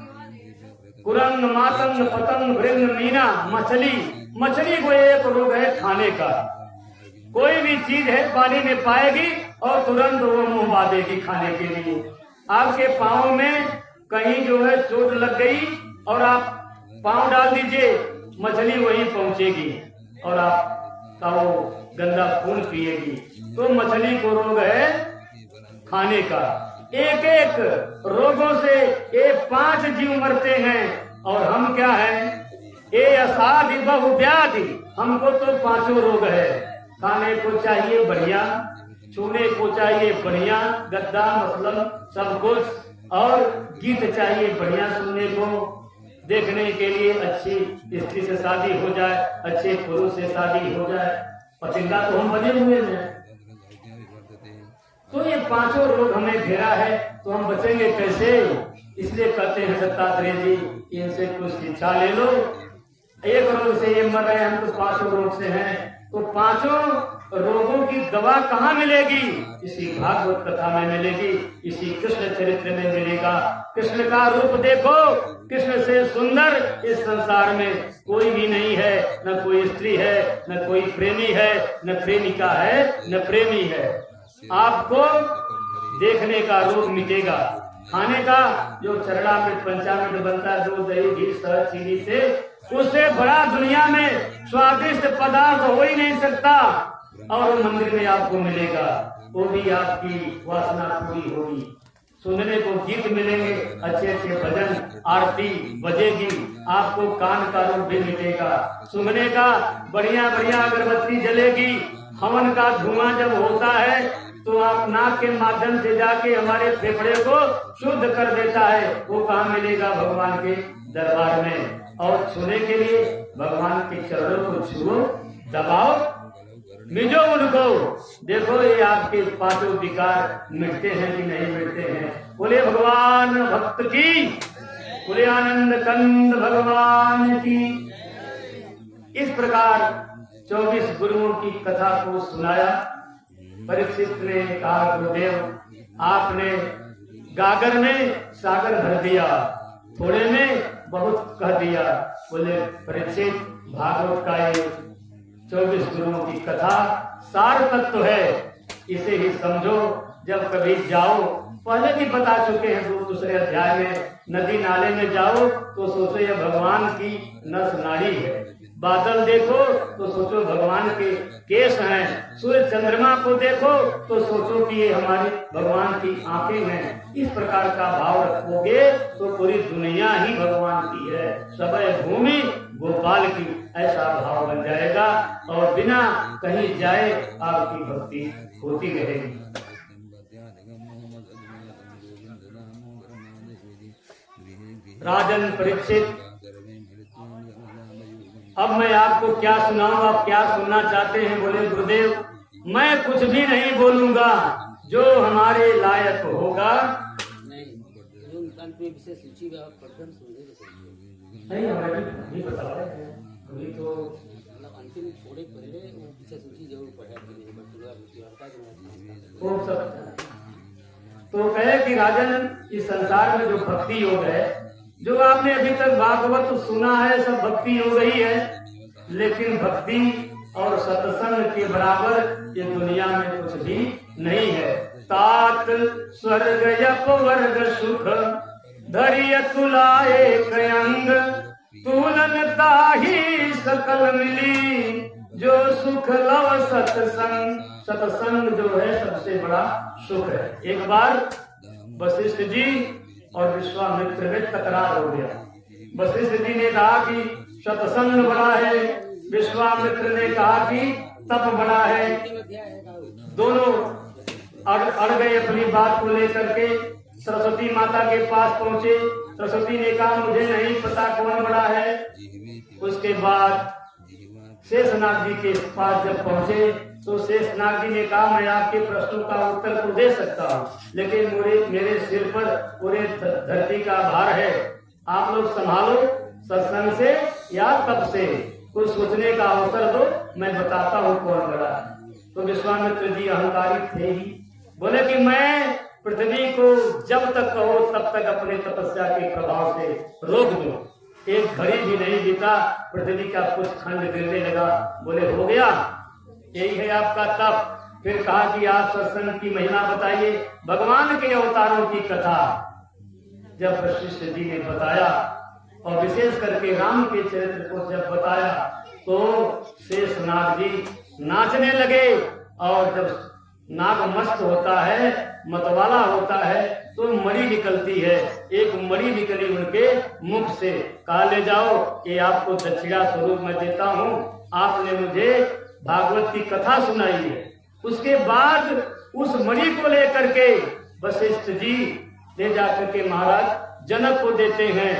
कुरंग, मातंग, पतंग, भृंग, मीना, मछली, मछली को एक रोग है खाने का। कोई भी चीज है पानी में पाएगी और तुरंत वो मुंह बांधेगी खाने के लिए। आपके पाँव में कहीं जो है चोट लग गई और आप पाँव डाल दीजिए, मछली वहीं पहुंचेगी और आपका वो गंदा खून पिएगी। तो मछली को रोग है खाने का। एक एक रोगों से ये 5 जीव मरते हैं और हम क्या हैं? ये असाधि बहुव्याधि, हमको तो 5 रोग है। खाने को चाहिए बढ़िया, छूने को चाहिए बढ़िया, गद्दा मसलन सब कुछ, और गीत चाहिए बढ़िया सुनने को, देखने के लिए अच्छी स्त्री से शादी हो जाए, अच्छे पुरुष से शादी हो जाए, पतिंगा तो हम बने हुए हैं। तो ये पांचों रोग हमें घेरा है, तो हम बचेंगे कैसे? इसलिए कहते हैं दत्तात्रेय जी, इनसे कुछ शिक्षा ले लो। एक रोग से ये मर रहे हैं, हम तो पांचों रोग से हैं, तो पांचों रोगों की दवा कहाँ मिलेगी? इसी भागवत कथा में मिलेगी, इसी कृष्ण चरित्र में मिलेगा। कृष्ण का रूप देखो, कृष्ण से सुंदर इस संसार में कोई भी नहीं है, न कोई स्त्री है, न कोई प्रेमी है, न प्रेमिका है, न प्रेमी है। आपको देखने का रोग मिटेगा, खाने का जो चरणामृत पंचामृत बनता है, दूध दही घी शहद चीनी से, उससे बड़ा दुनिया में स्वादिष्ट पदार्थ हो ही नहीं सकता। और वो मंदिर में आपको मिलेगा, वो भी आपकी वासना पूरी होगी। सुनने को गीत मिलेंगे, अच्छे अच्छे भजन आरती बजेगी, आपको कान का रोग भी मिटेगा। सुनने का बढ़िया बढ़िया अगरबत्ती जलेगी, हवन का धुआं जब होता है तो आप नाक के माध्यम से जाके हमारे फेफड़े को शुद्ध कर देता है। वो कहाँ मिलेगा? भगवान के दरबार में। और छूने के लिए भगवान के चरणों को छुओ, दबाओ, मिजो उनको, देखो ये आपके पांचों विकार मिटते हैं कि नहीं मिटते हैं। बोले भगवान भक्त की, बोले आनंद कंद भगवान की। इस प्रकार 24 गुरुओं की कथा को सुनाया। परीक्षित ने कहा, गुरुदेव आपने गागर में सागर भर दिया, थोड़े में बहुत कह दिया। बोले परीक्षित, भागवत का ये 24 गुरुओं की कथा सार तत्व है, इसे ही समझो। जब कभी जाओ, पहले भी बता चुके हैं दूसरे अध्याय में, नदी नाले में जाओ तो सोचो ये भगवान की नस नाड़ी है, बादल देखो तो सोचो भगवान के केश हैं, सूर्य चंद्रमा को देखो तो सोचो कि ये हमारी भगवान की आंखें हैं। इस प्रकार का भाव रखोगे तो पूरी दुनिया ही भगवान की है, सबय भूमि गोपाल की, ऐसा भाव बन जाएगा और बिना कहीं जाए आपकी भक्ति होती रहेगी। राजन परीक्षित, अब मैं आपको क्या सुनाऊं, आप क्या सुनना चाहते हैं? बोले गुरुदेव, मैं कुछ भी नहीं बोलूंगा, जो हमारे लायक होगा। नहीं, हमें बता रहे हैं अभी तो अंतिम थोड़े पहले विशेष सूची जरूर पढ़ा वो सब। तो कहे कि राजन, इस संसार में जो भक्ति योग है, जो आपने अभी तक भागवत सुना है, सब भक्ति योग ही है, लेकिन भक्ति और सत्संग के बराबर ये दुनिया में कुछ भी नहीं है। तात स्वर्ग अपवर्ग सुख धरिय तुलाए कयंग, तुलन ताही सकल मिली, जो सुख लव सत्संग। सत्संग जो है सबसे बड़ा सुख है। एक बार वशिष्ठ जी और विश्वामित्र में तकरार हो गया। वशिष्ठ जी ने कहा कि सत्संग बड़ा है, विश्वामित्र ने कहा कि तप बड़ा है। दोनों अड़ गए अपनी बात को लेकर के। सरस्वती माता के पास पहुंचे। सरस्वती ने कहा मुझे नहीं पता कौन बड़ा है। उसके बाद शेषनाग जी के पास जब पहुंचे तो शेषनाग जी ने कहा मैं आपके प्रश्नों का उत्तर तो दे सकता हूँ, लेकिन मेरे सिर पर पूरे धरती का भार है। आप लोग संभालो, सत्संग से या तप से कुछ सोचने का अवसर दो, मैं बताता हूँ कौन बड़ा है। तो विश्वामित्र जी अहंकारी थे ही, बोले कि मैं पृथ्वी को जब तक कहो तब तक अपने तपस्या के प्रभाव से रोक दूं। एक घड़ी भी नहीं बीता, पृथ्वी का कुछ खंड गिरने लगा। बोले हो गया, यही है आपका तप। फिर कहा कि आप सत्संग की महिमा बताइए, भगवान के अवतारों की कथा। जब वशिष्ठ जी ने बताया और विशेष करके राम के चरित्र को जब बताया तो शेषनाग जी नाचने लगे। और जब नाग मस्त होता है, मतवाला होता है, तो मणि निकलती है। एक मणि निकली उनके मुख से। कहा ले जाओ, ये आपको दक्षिणा स्वरूप में देता हूँ, आपने मुझे भागवत की कथा सुनाई है। उसके बाद उस मणि को लेकर के वशिष्ठ जी ले जाकर के महाराज जनक को देते हैं।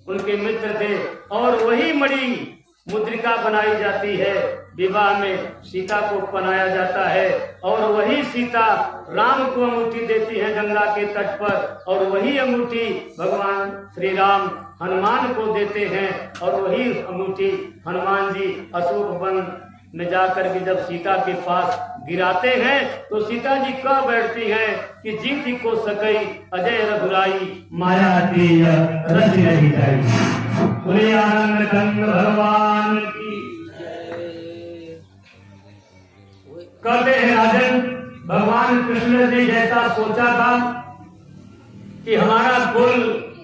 उनके मित्र थे और वही मणि मुद्रिका बनाई जाती है, विवाह में सीता को पहनाया जाता है और वही सीता राम को अंगूठी देती है गंगा के तट पर, और वही अंगूठी भगवान श्री राम हनुमान को देते हैं और वही अंगूठी हनुमान जी अशोक वन में जाकर के जब सीता के पास गिराते हैं तो सीता जी कह बैठती हैं कि जीत को सकई अजय रघुराई माया तेज रच नहीं जाई। बोले आनंद कंद भगवान की। कहते हैं राजन, भगवान कृष्ण ने जैसा सोचा था कि हमारा कुल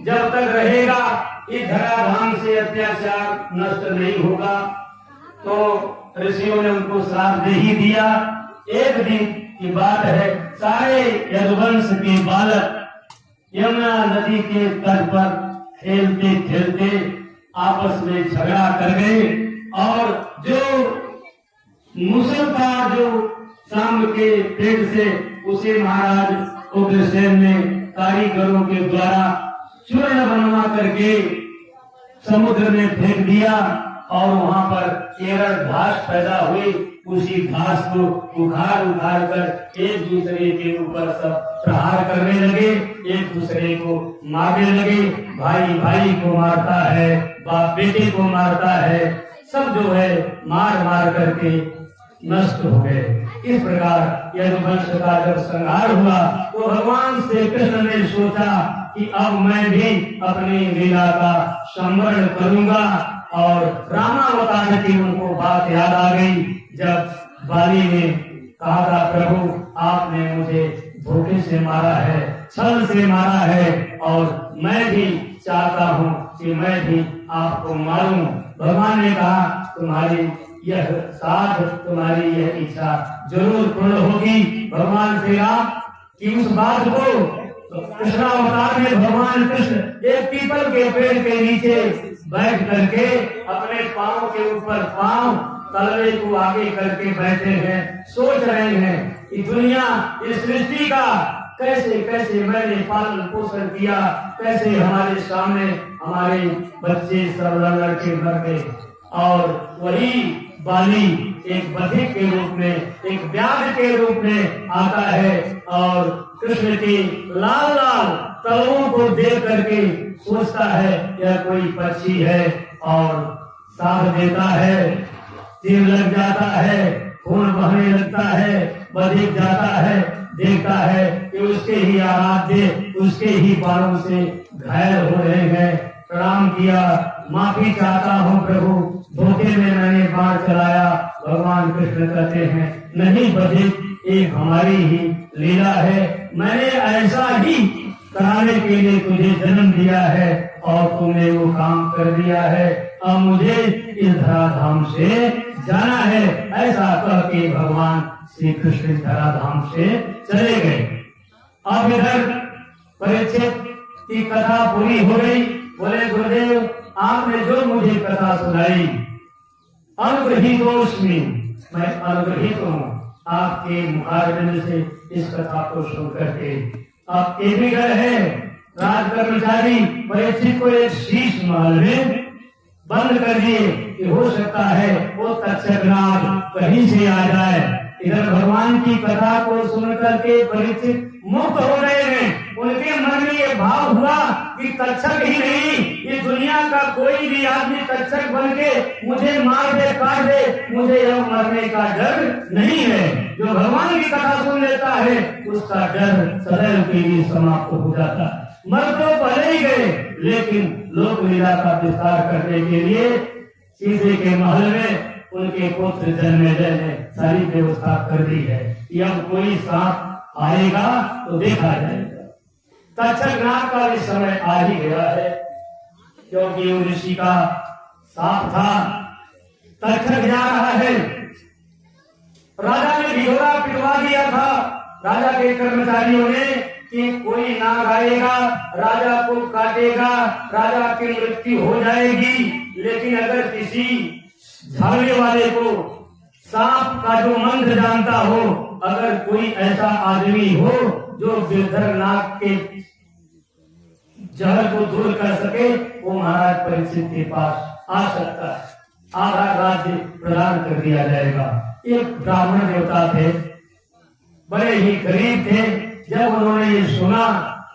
जब तक रहेगा इस धराधाम से अत्याचार नष्ट नहीं होगा, तो ऋषियों ने उनको श्राप दे ही दिया। एक दिन की बात है, सारे यदुवंश के बालक यमुना नदी के तट पर खेलते खेलते आपस में झगड़ा कर गए और जो मुसलमान जो शाम के पेड़ से उसे महाराज उग्रसेन ने कारीगरों के द्वारा चूर्ण बनवा करके समुद्र में फेंक दिया और वहां पर केरल घास पैदा हुई। उसी घास को उखाड़ कर एक दूसरे के ऊपर सब प्रहार करने लगे, एक दूसरे को मारने लगे। भाई भाई को मारता है, बाप बेटे को मारता है, सब जो है मार मार करके नष्ट हो गए। इस प्रकार यदुवंश का जब संहार हुआ तो भगवान श्री कृष्ण ने सोचा कि अब मैं भी अपनी लीला का स्मरण करूंगा, और रामावतार की उनको बात याद आ गई जब बाली ने कहा था, प्रभु आपने मुझे धोखे से मारा है, छल से मारा है और मैं भी चाहता हूँ कि मैं भी आपको मारूं। भगवान ने कहा तुम्हारी यह साध, तुम्हारी यह इच्छा जरूर पूर्ण होगी। भगवान श्री राम की उस बात को कृष्णावतार में भगवान कृष्ण एक पीपल के पेड़ के नीचे बैठ करके अपने पांव के ऊपर पांव तलवे को आगे करके बैठे हैं, सोच रहे हैं कि दुनिया इस सृष्टि का कैसे कैसे मैंने पालन पोषण किया, कैसे हमारे सामने हमारे बच्चे सब लड़के मर गए। और वही बाली एक बधिक के रूप में, एक व्याध के रूप में आता है और कृष्ण की लाल लाल तलवों को देख करके सोचता है यह कोई पक्षी है, और साथ देता है, तीर लग जाता है, खून बहने लगता है, बधिक जाता है, देखता है कि उसके ही आराध्य उसके ही बालों से घायल हो रहे हैं। प्रणाम किया, माफी चाहता हूँ प्रभु, धोखे में मैंने बाण चलाया। भगवान कृष्ण कहते हैं नहीं बधिक, एक हमारी ही लीला है, मैंने ऐसा ही कराने के लिए तुझे जन्म दिया है और तूने वो काम कर दिया है। अब मुझे इस धराधाम से जाना है। ऐसा कह के भगवान श्री कृष्ण धराधाम से चले गए। अब इधर परीक्षित की कथा पूरी हो गई। बोले गुरुदेव आपने जो मुझे कथा सुनाई, अनुग्रहीतोस्मि, मैं अनुग्रहित हूँ आपके मुखारविंद से इस कथा को सुन करके। अब ये भी गए है राज कर्मचारी परीक्षित को एक शीश महल में बंद कर दिए कि हो सकता है वो तक्षक नाग कहीं से आ जाए। इधर भगवान की कथा को सुन करके परीक्षित मुक्त हो गए हैं। उनके मन में ये भाव हुआ कि तक्षक ही नहीं, ये दुनिया का कोई भी आदमी तक्षक बन के मुझे मार दे काट दे, मुझे अब मरने का डर नहीं है। जो भगवान की कथा सुन लेता है उसका डर सदैव के लिए समाप्त हो जाता है। मर तो पहले ही गए, लेकिन लोक लीला का विस्तार करने के लिए सीते के महल में उनके पुत्र जन्मेजय ने सारी व्यवस्था कर दी है। अब कोई सांप आएगा तो देखा जाएगा। तक्षक नाग का भी समय आ ही गया है, क्योंकि ऋषि का सांप था। तक्षक जा रहा है। राजा ने भिगोरा पिटवा दिया था राजा के कर्मचारियों ने कि कोई नाग आएगा, राजा को काटेगा, राजा की मृत्यु हो जाएगी। लेकिन अगर किसी झाड़ने वाले को सांप का जो मंत्र जानता हो, अगर कोई ऐसा आदमी हो जो गिरधर नाग के जहर को दूर कर सके वो महाराज परीक्षित के पास आ सकता है, आधा राज्य प्रदान कर दिया जाएगा। एक ब्राह्मण देवता थे, बड़े ही गरीब थे। जब उन्होंने ये सुना,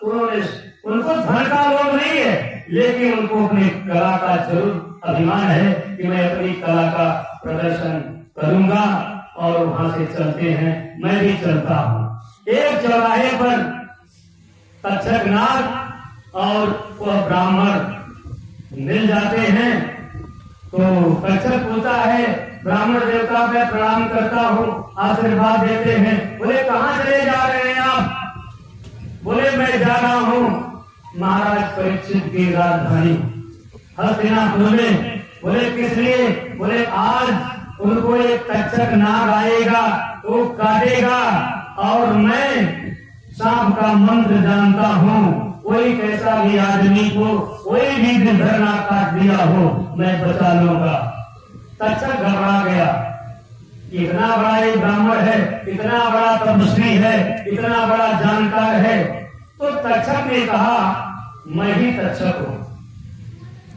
उनको धन का लोभ नहीं है, लेकिन उनको अपनी कला का जरूर अभिमान है कि मैं अपनी कला का प्रदर्शन करूंगा। और वहां से चलते हैं, मैं भी चलता हूँ। एक चौराहे पर तक्षक नाग और वह ब्राह्मण मिल जाते हैं। तो तक्षक पूछता है, ब्राह्मण देवता मैं प्रणाम करता हूँ, आशीर्वाद देते हैं। बोले कहाँ चले जा रहे हैं आप? बोले मैं जा रहा हूँ महाराज परीक्षित की राजधानी हस्तिनापुर में। बोले किस लिए? बोले आज उनको एक तक्षक नाग आएगा, वो काटेगा, और मैं सांप का मंत्र जानता हूँ। कोई कैसा भी आदमी को कोई भी निर्धर ना काट दिया हो, मैं बचा लूंगा। तक्षक घबरा गया, इतना बड़ा एक ब्राह्मण है, इतना बड़ा तपस्वी है, इतना बड़ा जानकार है। तो तक्षक ने कहा, मैं ही तक्षक हूँ,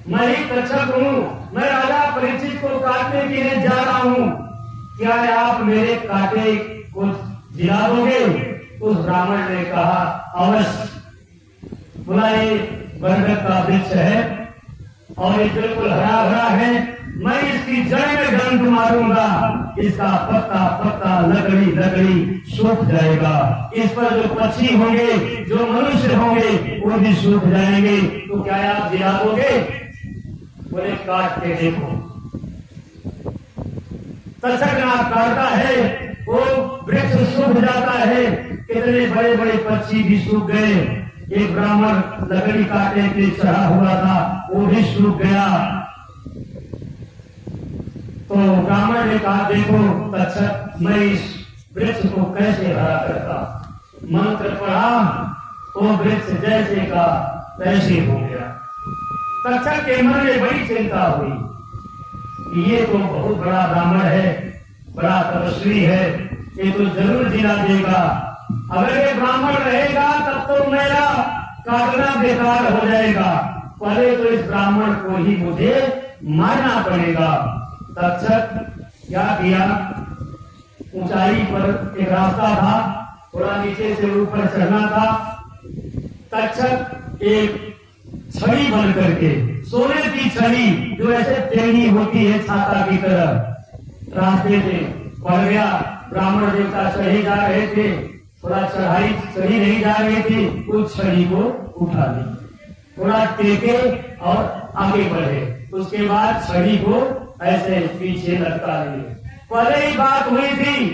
मैं ही तक्षक हूँ, मैं राजा परीक्षित को काटने के लिए जा रहा हूँ, क्या आप मेरे कांटे को जिला दोगे? उस ब्राह्मण ने कहा, अवश्य। बोला ये बरगद का वृक्ष है और ये बिल्कुल हरा भरा है, मैं इसकी जड़ में डंक मारूंगा, इसका पत्ता पत्ता लकड़ी लकड़ी सूख जाएगा। इस पर जो पक्षी होंगे, जो मनुष्य होंगे, वो भी सूख जाएंगे। तो क्या आप जिला दोगे? बोले काट के देखो। तक्षक नाग काटता है, वो वृक्ष सूख जाता है, कितने बड़े बड़े पक्षी भी सूख गए। एक ब्राह्मण लकड़ी काटने के लिए चढ़ा हुआ था, वो भी सूख गया। तो ब्राह्मण ने कहा, देखो तक्षक, मैं इस वृक्ष को कैसे हरा करता। मंत्र पढ़ा, वो वृक्ष जैसे का तैसे हो गया। तक्षक के मन में बड़ी चिंता हुई कि ये तो बहुत बड़ा ब्राह्मण है, बड़ा तपस्वी है, ये तो जरूर जिला देगा। अगर ये ब्राह्मण रहेगा तब तो मेरा काटना बेकार हो जाएगा, पहले तो इस ब्राह्मण को ही मुझे मारना पड़ेगा। तक्षक क्या किया, ऊंचाई पर एक रास्ता था, थोड़ा नीचे से ऊपर चढ़ना था। तक्षक एक छड़ी बन करके, सोने की छड़ी जो ऐसे टेढ़ी होती है छाता की तरह, रास्ते में पड़ गया। ब्राह्मण देवता चढ़े जा रहे थे, थोड़ा चढ़ाई चढ़ी नहीं जा रही थी, उस छड़ी को उठा ली, थोड़ा टेके और आगे बढ़े। उसके बाद छड़ी को ऐसे पीछे लटका लिए। पहले ही बात हुई थी,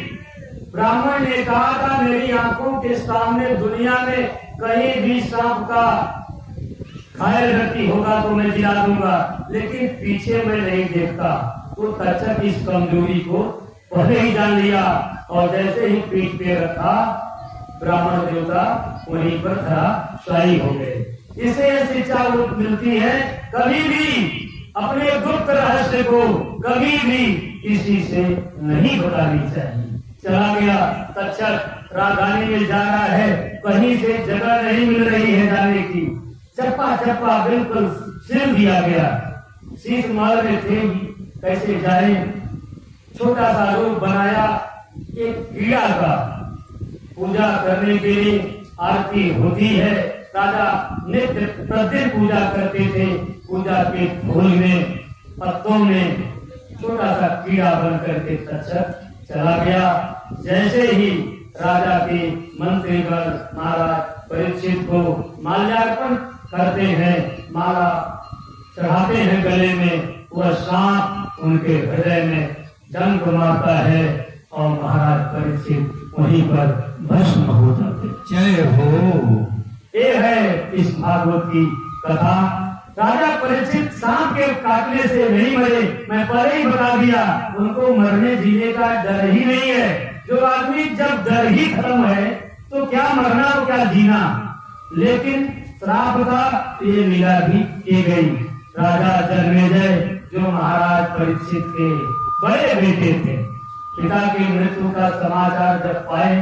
ब्राह्मण ने कहा था मेरी आंखों के सामने दुनिया में कहीं भी सांप का घायल व्यक्ति होगा तो मैं जिला दूंगा, लेकिन पीछे मैं नहीं देखता। तो तक्षक इस कमजोरी को पहले ही जान लिया और जैसे ही पीठ पे रखा, ब्राह्मण देवता वहीं पर धराशायी हो गए। इससे यह शिक्षा मिलती है, कभी भी अपने गुप्त रहस्य को कभी भी किसी से नहीं बतानी चाहिए। चला गया तक्षक, राजधानी में जा रहा है, कहीं से जगह नहीं मिल रही है जाने की। चप्पा चप्पा बिल्कुल सिल दिया गया, शीश महल में थे, कैसे जाए। छोटा सा रूप बनाया एक कीड़ा का, पूजा करने के लिए आरती होती है, राजा नित्य प्रतिदिन पूजा करते थे। पूजा के फूल में, पत्तों में छोटा सा कीड़ा बन करके तक्षक चला गया। जैसे ही राजा के मंत्रीगण महाराज परीक्षित को माल्यार्पण करते हैं, माला चढ़ाते हैं गले में, वह सांप उनके हृदय में डंक मारता है और महाराज परीक्षित वहीं पर भस्म हो जाते। जय हो। ये है इस भागवत की कथा। राजा परीक्षित सांप के काटने से नहीं मरे, मैं पहले ही बता दिया, उनको मरने जीने का डर ही नहीं है। जो आदमी जब डर ही खत्म है तो क्या मरना और क्या जीना। लेकिन श्राप था, ये लीला भी की गई। राजा जन्मेजय जो महाराज परीक्षित के बड़े बेटे थे, पिता की मृत्यु का समाचार जब पाए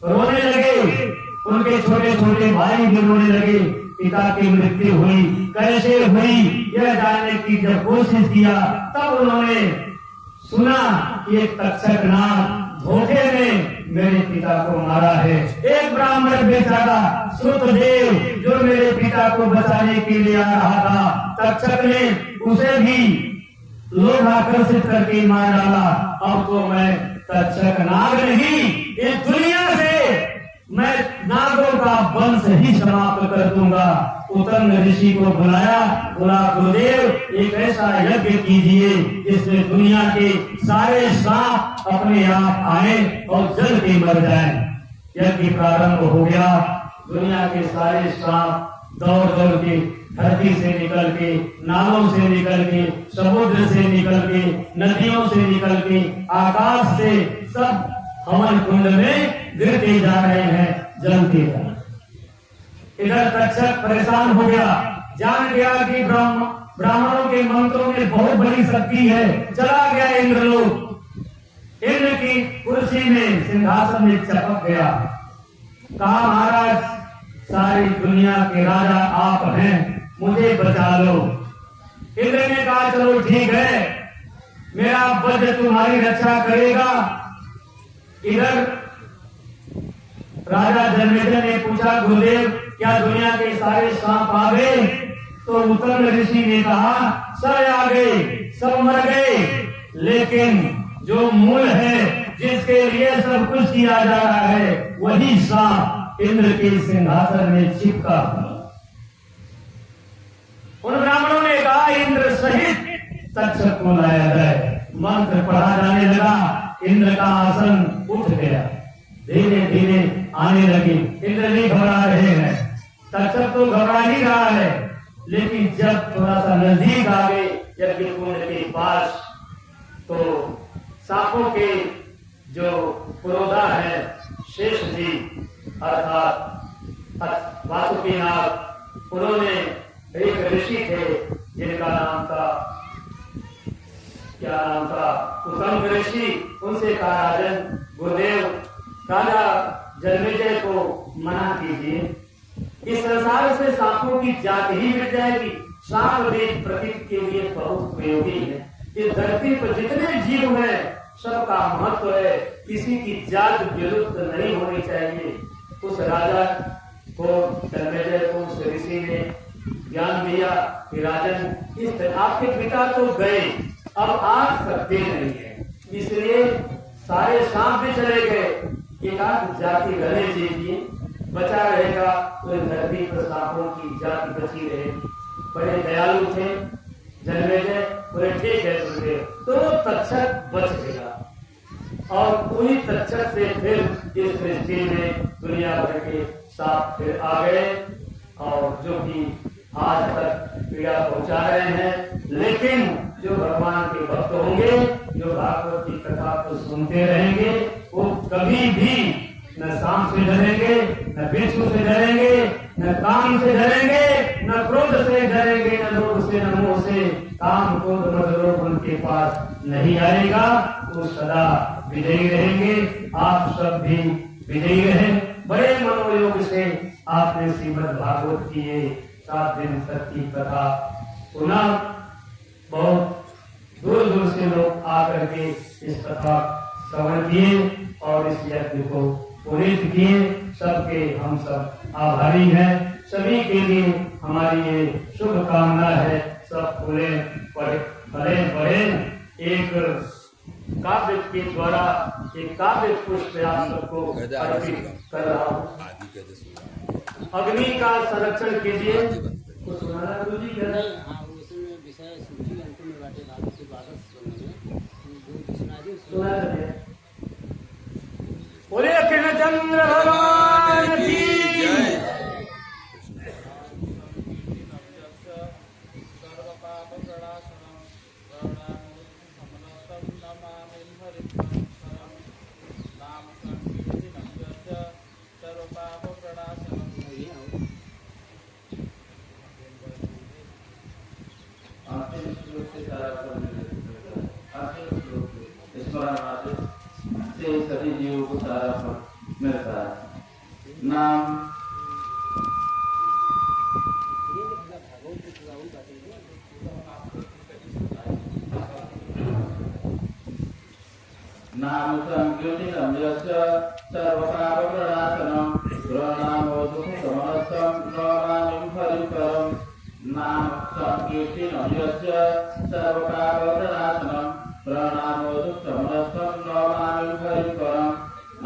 रोने लगे, उनके छोटे छोटे भाई भी रोने लगे। पिता की मृत्यु हुई, कैसे हुई यह जानने की जब कोशिश किया, तब उन्होंने सुना कि एक तक्षक नाग धोखे में मेरे पिता को मारा है। एक ब्राह्मण बेचारा श्रुतदेव जो मेरे पिता को बचाने के लिए आ रहा था, तक्षक ने उसे भी लोभ आकर्षित करके मार डाला। अब तो मैं तक्षक नाग नहीं, इस दुनिया से मैं नागों का वंश ही समाप्त कर दूंगा। उत्तंग ऋषि को बुलाया, बोला गुरुदेव एक ऐसा यज्ञ कीजिए जिसमें दुनिया के सारे सांप अपने आप आए और जल के मर जाएं। यज्ञ प्रारंभ हो गया। दुनिया के सारे सांप दौड़ दौड़ के धरती से निकल के, नालों से निकल के, समुद्र से निकल के, नदियों से निकल के, आकाश से सब हवन कुंड में गिरते जा रहे हैं, जलते जा रहे हैं। इधर तक्षक परेशान हो गया, जान गया कि ब्राह्मणों के मंत्रों में बहुत बड़ी शक्ति है। चला गया इंद्रलोक, इंद्र की कुर्सी में सिंहासन में चपक गया। कहा महाराज सारी दुनिया के राजा आप हैं, मुझे बचा लो। इंद्र ने कहा चलो ठीक है, मेरा वज्र तुम्हारी रक्षा करेगा। इधर राजा जन्मेजय ने पूछा गुरुदेव क्या दुनिया के सारे सांप आ गए? तो उत्तंग ऋषि ने कहा सब आ गए, सब मर गए, लेकिन जो मूल है जिसके लिए सब कुछ किया जा रहा है वही सांप इंद्र के सिंहासन में चिपका। उन ब्राह्मणों ने कहा इंद्र सहित तक्षक को लाया जाए। मंत्र पढ़ा जाने लगा, इंद्र का आसन उठ गया, धीरे धीरे आने लगे। इंद्र नहीं घबरा रहे हैं, तक्षक तो घबरा ही रहा है, लेकिन जब थोड़ा सा नजदीक आ गए यज्ञ कुंड के पास, तो सांपों के जो पुरोधा है शेष जी अर्थात वासुकीनाथ, उन्होंने एक ऋषि थे जिनका नाम था, क्या नाम था, उत्तंग ऋषि। उनसे कहा राजन गुरुदेव राजा जन्मेजय को मना कीजिए, इस संसार से सांपों की जात ही मिट जाएगी। सांप वेद प्रकृति के लिए बहुत उपयोगी है। इस धरती पर जितने जीव हैं सबका महत्व है, किसी की जात विलुप्त नहीं होनी चाहिए। उस राजा को जन्मेजय को उस ऋषि ने ज्ञान दिया कि राजन इस आपके पिता तो गए, अब आ सकते नहीं है, इसलिए सारे सांप भी चले गए, एक आध जाति रहने दीजिए, बचा रहेगा तो धरती पर सांपों की जाति बची रहेगी। बड़े दयालु थे जन्मेजय, बोले ठीक है गुरुदेव। तो तक्षक बच गया और पूरी तक्षक से फिर इस सृष्टि में दुनिया भर के सांप फिर आ गए और जो कि आज तक पीड़ा पहुंचा रहे हैं। लेकिन जो भगवान के भक्त होंगे, जो भागवत की कथा को सुनते रहेंगे, वो कभी भी न सांप से डरेंगे, न बिच्छू से डरेंगे, न काम से डरेंगे, न क्रोध से डरेंगे, न लोभ से, न मोह से। काम क्रोध मद लोभ उनके पास नहीं आएगा, वो सदा विजयी रहेंगे। आप सब भी विजयी रहें। बड़े मनोयोग से आपने श्रीमद् भागवत की ये 7 दिन तक की कथा सुना। बहुत दूर दूर से लोग आकर के इस कथा श्रवण किए और इस यज्ञ को पुनीत किए। सबके हम सब आभारी हैं। सभी के लिए हमारी ये शुभ कामना है, सब फूले फले बढ़े। एक काव्य के द्वारा एक काव्य पुष्प आप सबको अर्पित कर रहा हूँ। अग्नि का संरक्षण कीजिए। कुछ सुनाना गुरु जी कह रहे हैं? बोले कृष्णचंद्र भगवान की जय। सभी जीवों को सारा फल मिलता है। नाम नाम संकीर्तनं यस्य सर्वपापप्रणाशनं प्रणामो दुःखसमस्तं नमामि हरिपरं नाम संकीर्तनं यस्य सर्वपापप्रणाशनं प्रणामो दुःखसमस्तं नमामि हरिपरं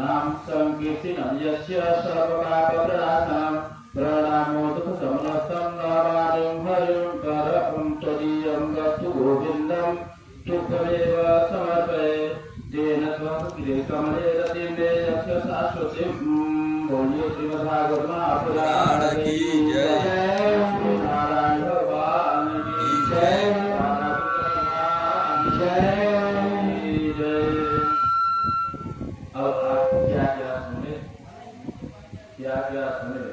नाम संकीर्तनं यस्य सर्वपापप्रणाशनं प्रणामो दुःखसमस्तं नमामि हरिपरं तदीयं गतु गोविन्दं तुभ्यमेव समर्पये तेन त्वं रतिमे यस्य शाश्वतीं बोलिए श्रीमद्भागवत महापुराण की जय नारायण भगवान की जय जय जय। अब आप क्या क्या सुने